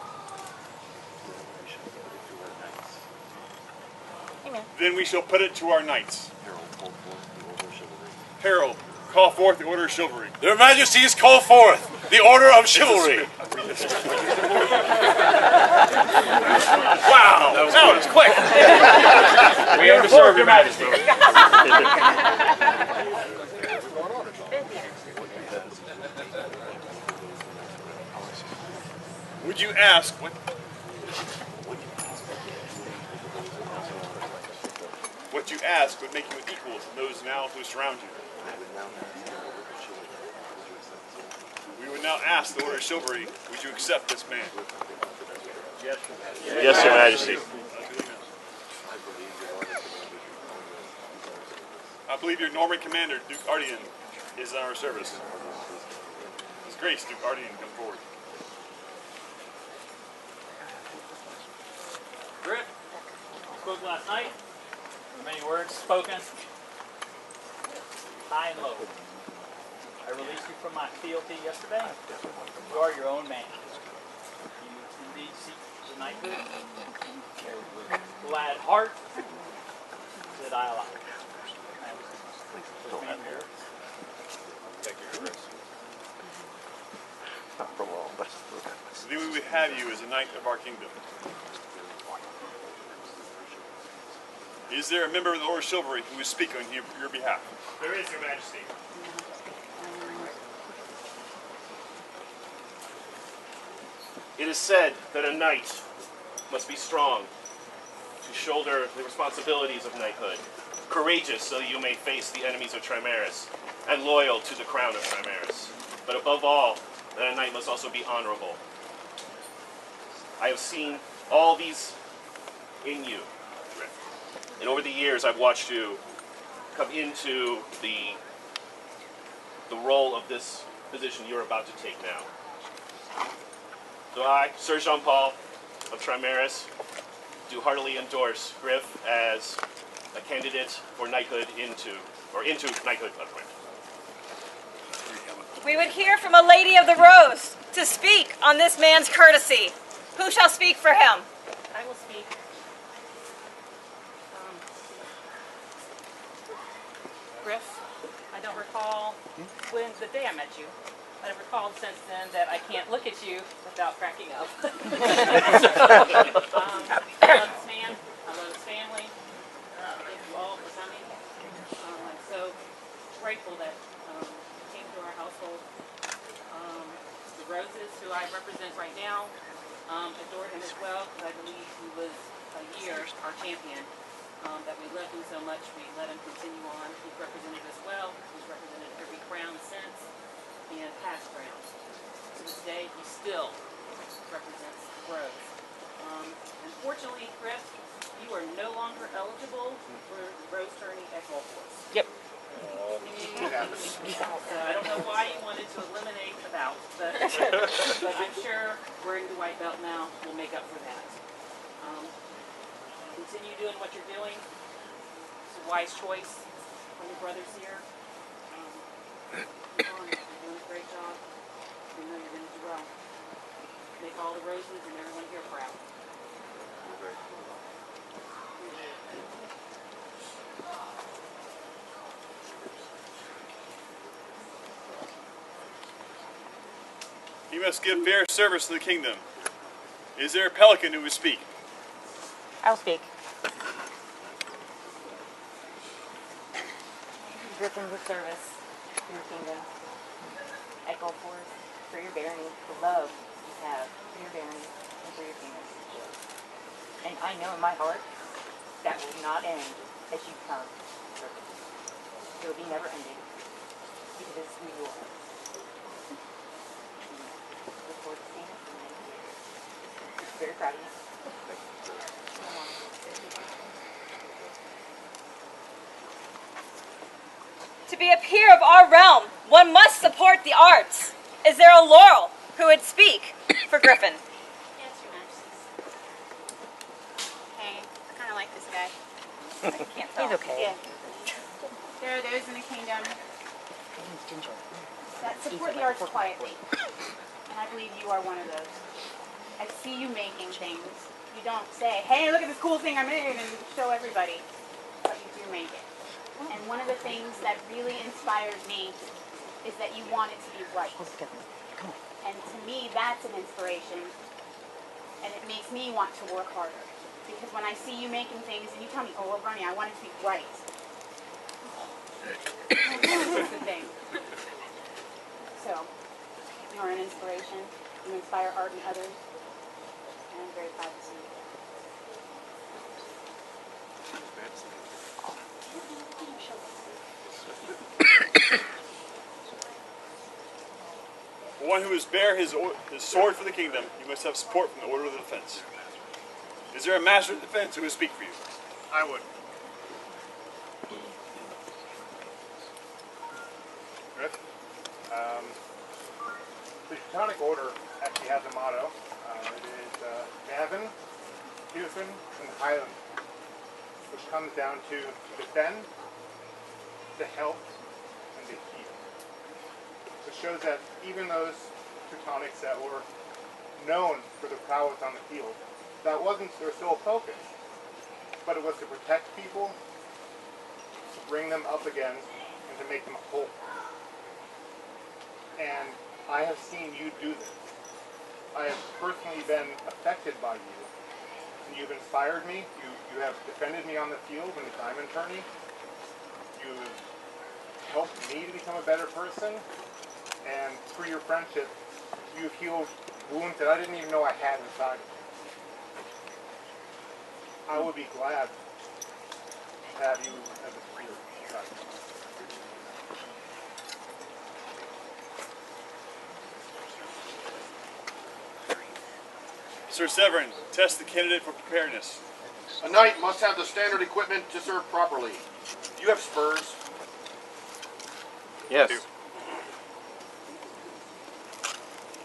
Then we shall put it to our knights. Herald, call forth the order of chivalry. Their Majesties call forth the order of chivalry. Wow, that was quick. We underserve your Majesty. Would you ask what you ask would make you an equal to those now who surround you? We would now ask the order of chivalry, would you accept this man? Yes, Your Majesty. I believe your Norman commander, Duke Ardian, is in our service. His Grace, Duke Ardian, come forward. Griff, spoke last night. Many words spoken, high and low. I released you from my fealty yesterday. You are your own man. You indeed seek the knighthood. Glad heart that I allow. Thank you, Your Grace. Then we would have you as a knight of our kingdom. Is there a member of the Order of Chivalry who would speak on your behalf? There is, Your Majesty. It is said that a knight must be strong to shoulder the responsibilities of knighthood, courageous so you may face the enemies of Trimaris, and loyal to the crown of Trimaris. But above all, that a knight must also be honorable. I have seen all these in you. And over the years, I've watched you come into the role of this position you're about to take now. So I, Sir Jean-Paul of Trimaris, do heartily endorse Griff as a candidate for knighthood into knighthood of Quentin. We would hear from a Lady of the Rose to speak on this man's courtesy. Who shall speak for him? I will speak. Griff, I don't recall when the day I met you. I don't recall since then that I can't look at you without cracking up. I love this man. I love his family. Thank you all for coming. I'm so grateful that you came to our household. The Roses, who I represent right now, adore him as well, because I believe he was a year our champion. That we loved him so much, we let him continue on. He's represented us well. He's represented every crown since and past crowns. To this day, he still represents the Rose. Unfortunately, Griff, you are no longer eligible for the Rose tourney at Gulf Wars. Yep. I don't know why you wanted to eliminate the bout, but I'm sure wearing the white belt now will make up for that. Continue doing what you're doing. It's a wise choice from your brothers here. Keep on. You're doing a great job. You know you're going to do well. Make all the roses and everyone here proud. He must give fair service to the kingdom. Is there a pelican who would speak? I'll speak. Griffin with service to your kingdom. I call forth for your bearing, the love you have for your bearing and for your kingdom. And I know in my heart that will not end as you come. It will be never ending because it's who you are. Look forward to seeing it in many years. Very proud of you. To be a peer of our realm, one must support the arts. Is there a Laurel who would speak for Griffin? Yes, Your Majesty. Hey, I kind of like this guy. I can't tell. He's okay. Yeah. There are those in the kingdom that support the arts quietly, and I believe you are one of those. I see you making things. You don't say, hey, look at this cool thing I made and show everybody, but you do make it. And one of the things that really inspires me is that you want it to be right. And to me, that's an inspiration, and it makes me want to work harder. Because when I see you making things and you tell me, oh, well, Ronnie, I want it to be right. That's the thing. So, you are an inspiration. You inspire art in others. And I'm very proud to see you. For one who is bear his sword for the kingdom, you must have support from the order of the defense. Is there a master of defense who would speak for you? I would. Griff? The Teutonic Order actually has a motto. It is Gavin, Houston, and Highland, which comes down to defend, to help, and to heal. Which shows that even those Teutonics that were known for their prowess on the field, that wasn't their sole focus, but it was to protect people, to bring them up again, and to make them whole. And I have seen you do this. I have personally been affected by you. And you've inspired me. You have defended me on the field in the diamond tourney. You've helped me to become a better person. And through your friendship, you've healed wounds that I didn't even know I had inside of me. I would be glad to have you as a peer. Sir Severin, test the candidate for preparedness. A knight must have the standard equipment to serve properly. Do you have spurs? Yes.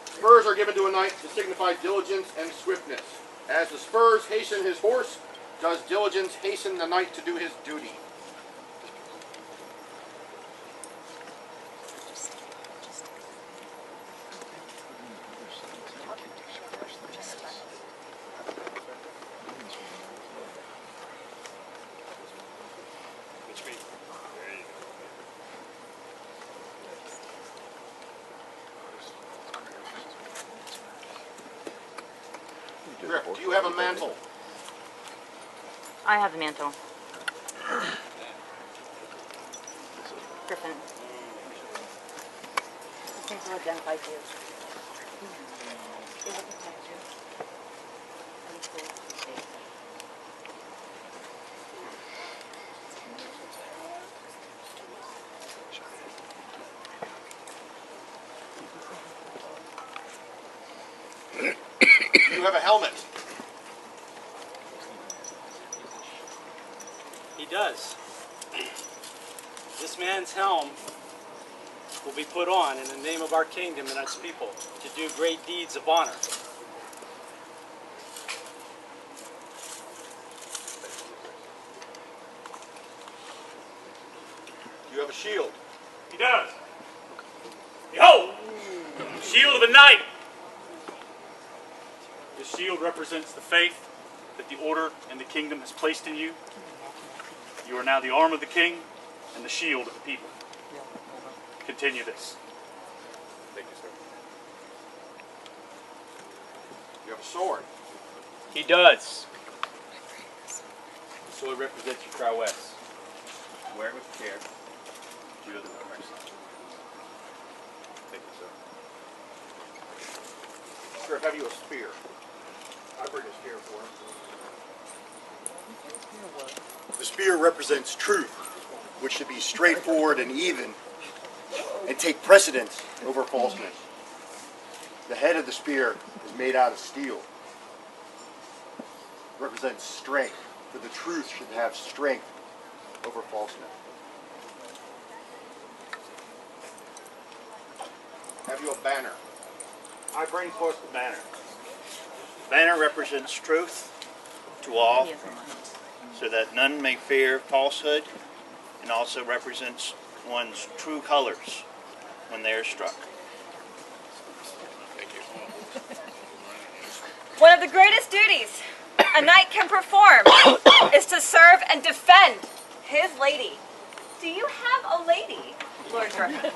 Spurs are given to a knight to signify diligence and swiftness. As the spurs hasten his horse, does diligence hasten the knight to do his duty? Griff, do you have a mantle? I have the mantle. Griffin. This thing will identify you. It will protect you. And it will stay safe. Do you have a helmet? He does. This This man's helm will be put on in the name of our kingdom and its people to do great deeds of honor. You have a shield. He does. Behold, shield of a knight. This shield represents the faith that the order and the kingdom has placed in you. You are now the arm of the king and the shield of the people. Continue this. Thank you, sir. You have a sword. He does. The sword represents your prowess. Wear it with care. Do it with mercy. Thank you, sir. Sir, have you a spear? I bring a spear for him. The spear represents truth, which should be straightforward and even, and take precedence over falseness. The head of the spear is made out of steel. It represents strength, for the truth should have strength over falseness. Have you a banner? I bring forth the banner. Banner represents truth to all, so that none may fear falsehood, and also represents one's true colors when they are struck. Thank you. One of the greatest duties a knight can perform is to serve and defend his lady. Do you have a lady, Lord Griffin?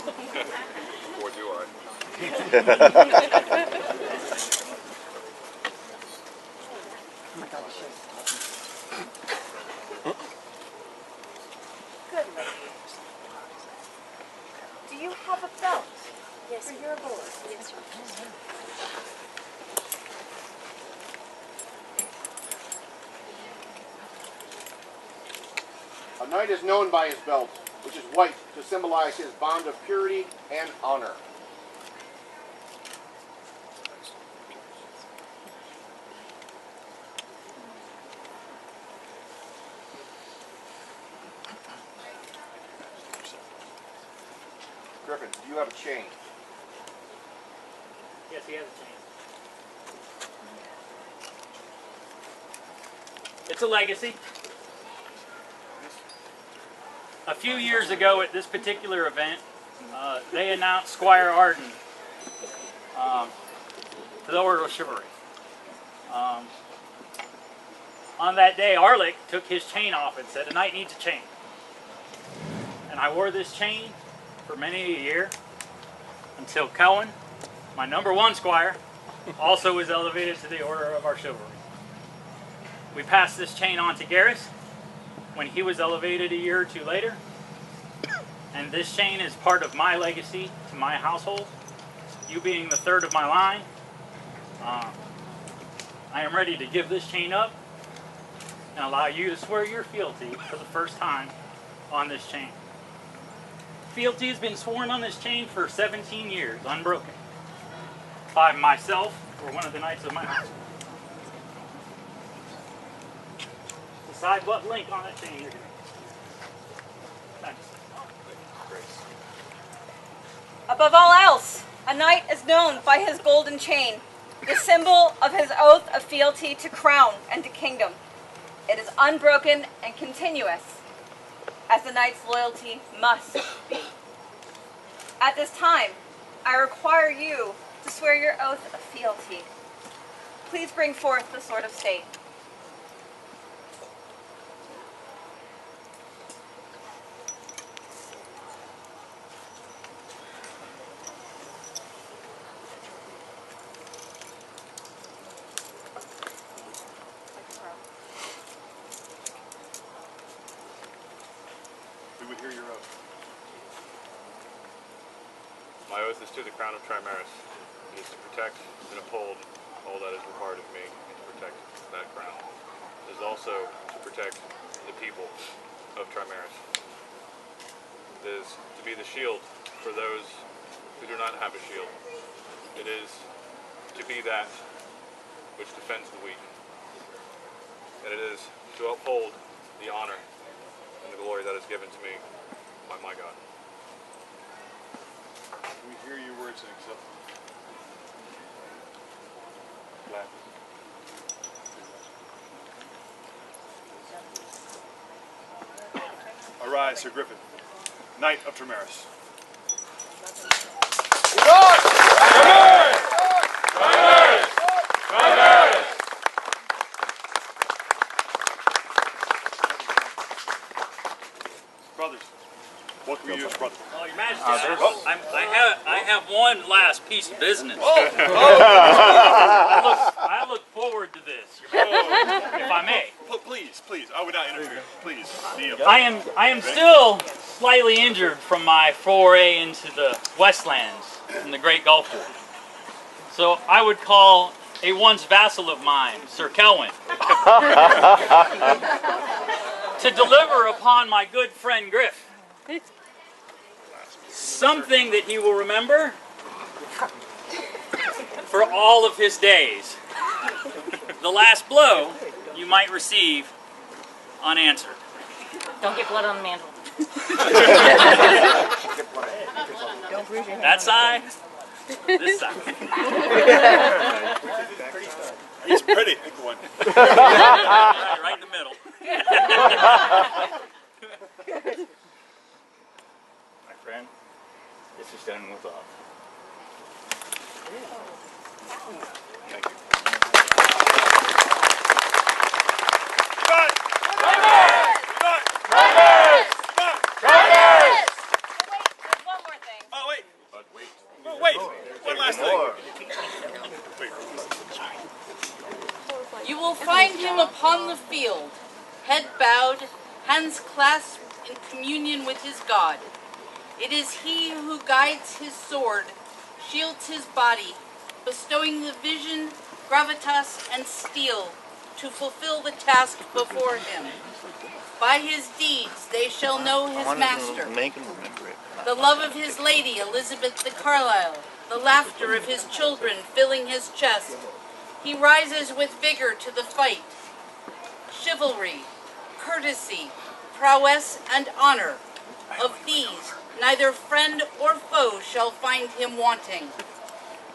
Or do I? Good lady. Do you have a belt for your lord? Yes, A knight is known by his belt, which is white, to symbolize his bond of purity and honor. Griffin, do you have a chain? Yes, he has a chain. It's a legacy. A few years ago at this particular event, they announced Squire Arden to the Order of Chivalry. On that day, Arlick took his chain off and said, "A knight needs a chain." And I wore this chain for many a year until Cohen, my #1 squire, also was elevated to the Order of our Chivalry. We passed this chain on to Garrus when he was elevated a year or two later. And this chain is part of my legacy to my household. You being the third of my line, I am ready to give this chain up and allow you to swear your fealty for the first time on this chain. Fealty has been sworn on this chain for 17 years, unbroken, by myself or one of the knights of my household. Decide what link on that chain you're going to. Thanks. Above all else, a knight is known by his golden chain, the symbol of his oath of fealty to crown and to kingdom. It is unbroken and continuous, as the knight's loyalty must be. At this time, I require you to swear your oath of fealty. Please bring forth the sword of state. We would hear your oath. My oath is to the crown of Trimaris. It is to protect and uphold all that is required of me and to protect that crown. It is also to protect the people of Trimaris. It is to be the shield for those who do not have a shield. It is to be that which defends the weak. And it is to uphold the honor and the glory that is given to me by my God. We hear your words and accept them. Gladly. Arise, Sir Griffin, Knight of Tremaris. Brothers, welcome you as brother. Oh, Your Majesty, I have one last piece of business. I look forward to this, if I may. Please, I would not interfere. Please, kneel. I am still slightly injured from my foray into the Westlands in the Great Gulf War. So I would call a once vassal of mine, Sir Kelwin, to deliver upon my good friend Griff something that he will remember for all of his days. The last blow you might receive unanswered. Don't get blood on the mantle. That side, this side. He's pretty, pick one. Right in the middle. My friend, this is done with love. Thank you. You will find him upon the field, head bowed, hands clasped in communion with his God. It is he who guides his sword, shields his body, bestowing the vision, gravitas, and steel to fulfill the task before him. By his deeds they shall know his master, Make him remember it. the love of his lady, Elizabeth de Carlisle, the laughter of his children filling his chest. He rises with vigor to the fight. Chivalry, courtesy, prowess, and honor. Of these, neither friend or foe shall find him wanting.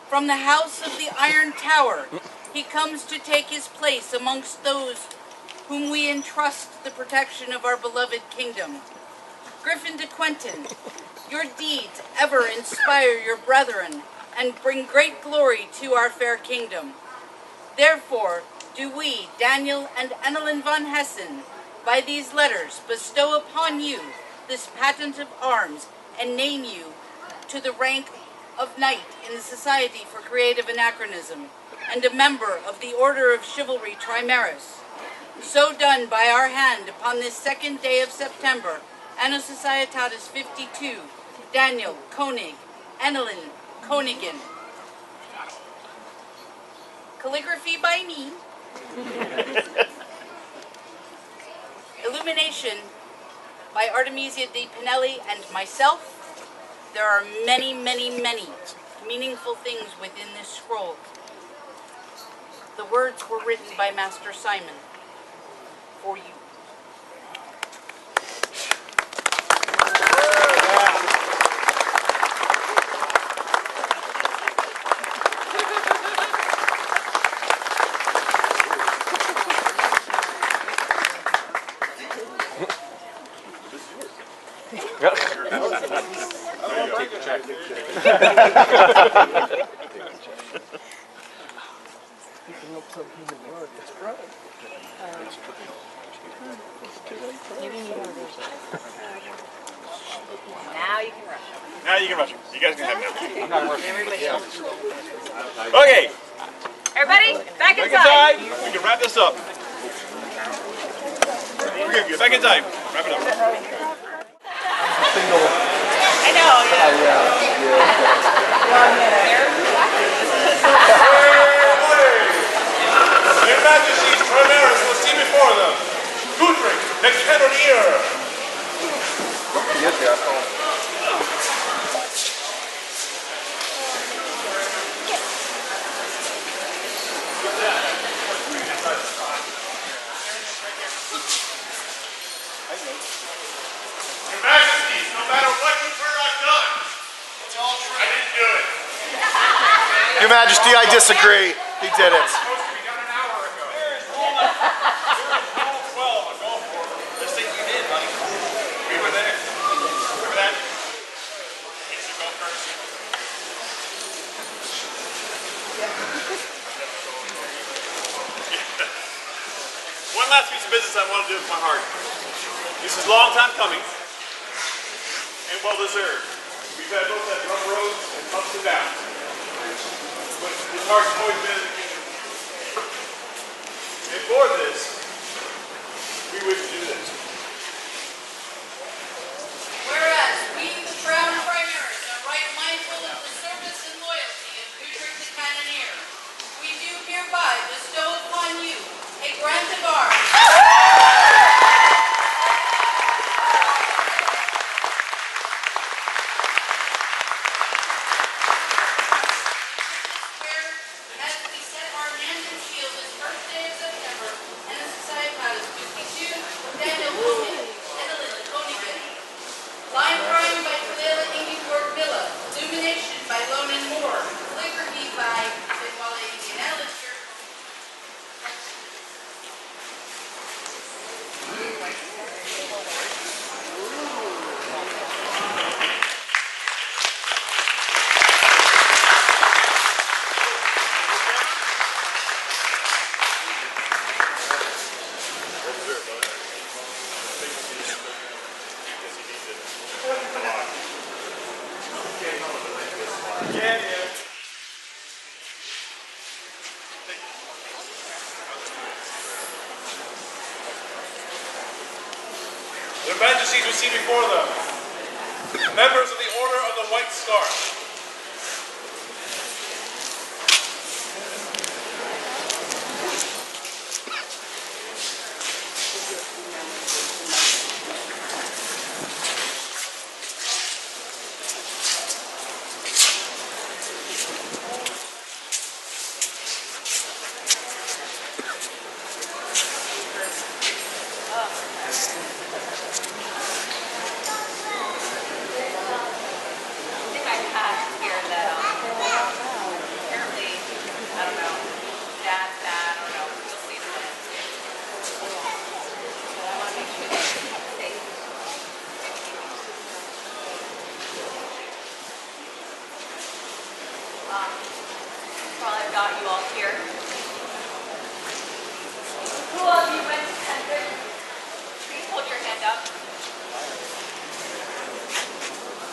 From the house of the Iron Tower, he comes to take his place amongst those whom we entrust the protection of our beloved kingdom. Griffin de Quentin, your deeds ever inspire your brethren and bring great glory to our fair kingdom. Therefore, do we, Daniel and Enneleyn Von Hessen, by these letters bestow upon you this patent of arms and name you to the rank of Knight in the Society for Creative Anachronism and a member of the Order of Chivalry Trimaris. So done by our hand upon this 2nd day of September, Anno Societatis 52, Daniel Koenig, Enneleyn Konigan. Calligraphy by me. Illumination by Artemisia de Pinelli and myself. There are many, many, many meaningful things within this scroll. The words were written by Master Simon for you. Now you can rush. Now you can rush him. You guys can have him. I'm not rushing. Everybody else. Okay. Everybody, back Back inside. inside. We can wrap this up. We're good. Get back inside. Wrap it up. I know, Their Majesties Trimaris will see before them. Gudrick, the Cannoneer. Your Majesties, come back. Majesty, I disagree. He did it. Supposed to be done an hour ago. There is rule 12 on golf course. Just think you did, buddy. We were there. Remember that? It's a golf course. One last piece of business I want to do with my heart. This is a long time coming. And well deserved. We've had both had rough roads and ups and downs. But his heart's always been in the kingdom. And for this, we wish to do this. Whereas we, the Crown Primaries, are right mindful of the service and loyalty of Goodrich the Cannoneer, we do hereby bestow upon you a grant of arms. As we set our hand and shield this first day of September, and the society has 52, Daniel Coleman, Enneleyn Von Hessen. Line drawing by Talela Ingeborg Villa, illumination by Lonan Moore, calligraphy by Benwale Indianalis. Their Majesties we see before them, members of the Order of the White Star. While I've got you all here, who of you went to Kendrick? Please hold your hand up.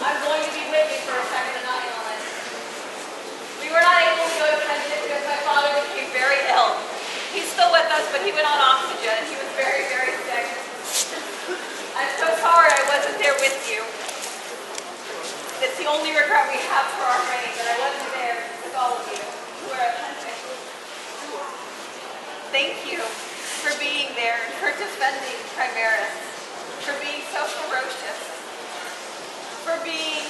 I'm going to be with you for a second and not Enneleyn. We were not able to go to Kendrick because my father became very ill. He's still with us, but he went on oxygen and he was very, very sick. I'm so sorry I wasn't there with you. It's the only regret we have for our reign, that I wasn't there with all of you who are authentic. Thank you for being there, for defending Primaris, for being so ferocious, for being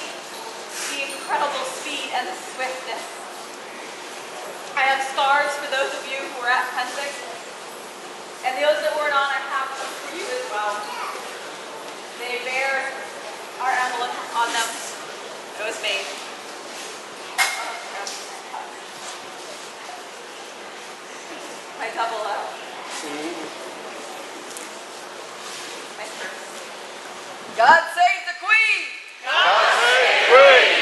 the incredible speed and the swiftness. I have scars for those of you who were at Pensick, and those that weren't on, I have them for you as well. They bear our emblem on them. It was made. My double O. My first. God save the Queen! God save the Queen!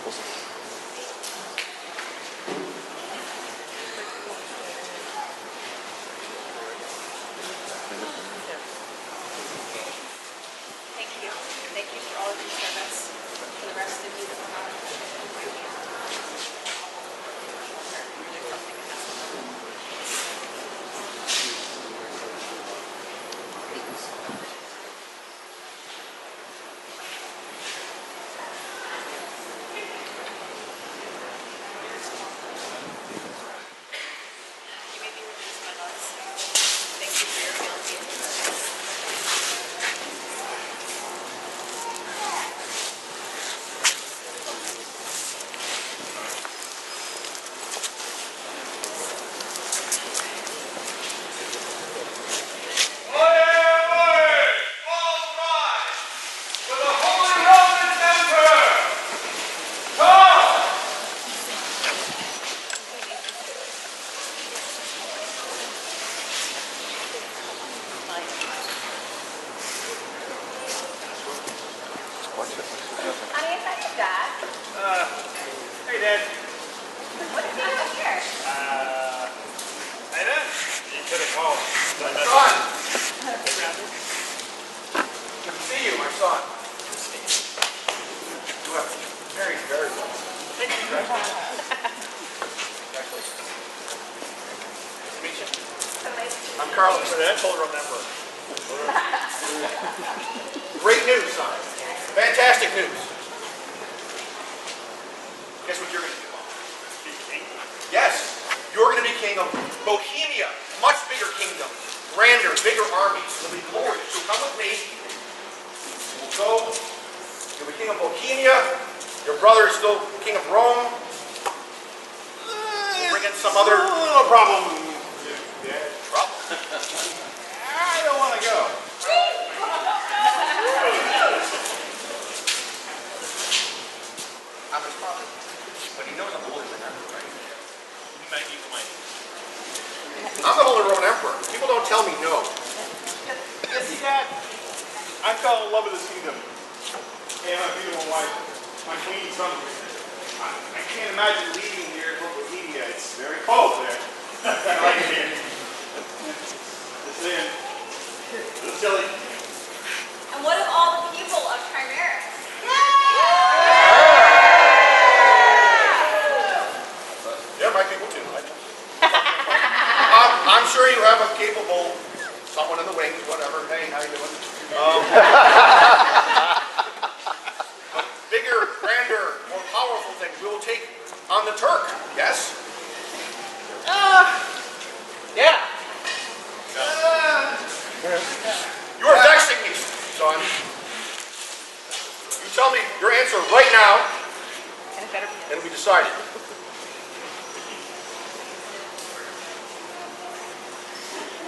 Thank you. Thank you for all of your service. For the rest of you that were not in You may be released, my loves. Thank you for your fealty and service. Honey, is that your dad? Hey, Dad. What is he doing here? Hey, Dad. You could have called. Son! Good to see you, my son. You have very, very well. Thank you, congratulations. Nice to meet you. I'm Carlos, the Enneleyn Von Hessen. Great news, son. Fantastic news. Guess what you're going to do, Mom? Be king? Yes, you're going to be king of Bohemia. Much bigger kingdom. Grander, bigger armies. It'll be glorious. So come with me. We'll go. You'll be king of Bohemia. Your brother is still king of Rome. We'll bring in some other... No problem. Yeah, problem. I don't want to go. I'm his father. But he knows I'm the Holy Roman Emperor, right? You might be playing. I'm the Holy Roman Emperor. People don't tell me no. You see, Dad? I fell in love with this kingdom. And my beautiful wife, my queen son. I can't imagine leaving here in Bohemia. It's very cold there. I like it here. It's in. It's silly. And what of all the people of Chimeras? Yeah, my people too. I'm sure you have a capable someone in the wings, whatever. Hey, how you doing? Bigger, grander, more powerful things. We will take on the Turk. Yes? Yeah. You are vexing me, son. You tell me your answer right now, And it better be. and we decided.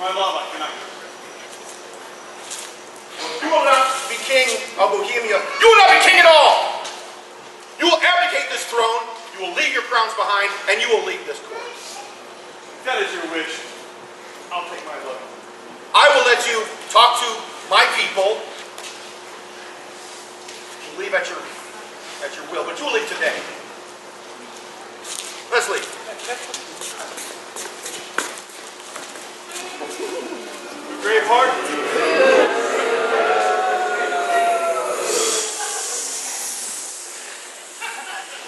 My love, I cannot go. You will not be king of Bohemia. You will not be king at all. You will abdicate this throne. You will leave your crowns behind, and you will leave this court. If that is your wish, I'll take my love. I will let you talk to my people. You leave at your will, but you will leave today. Let's leave. Great heart.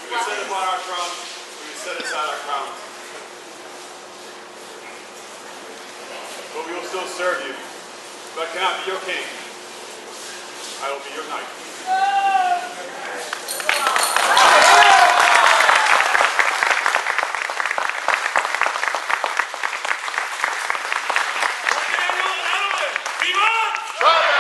We sit upon our throne. We set aside our crowns. But we will still serve you. But I cannot be your king. I will be your knight. Viva!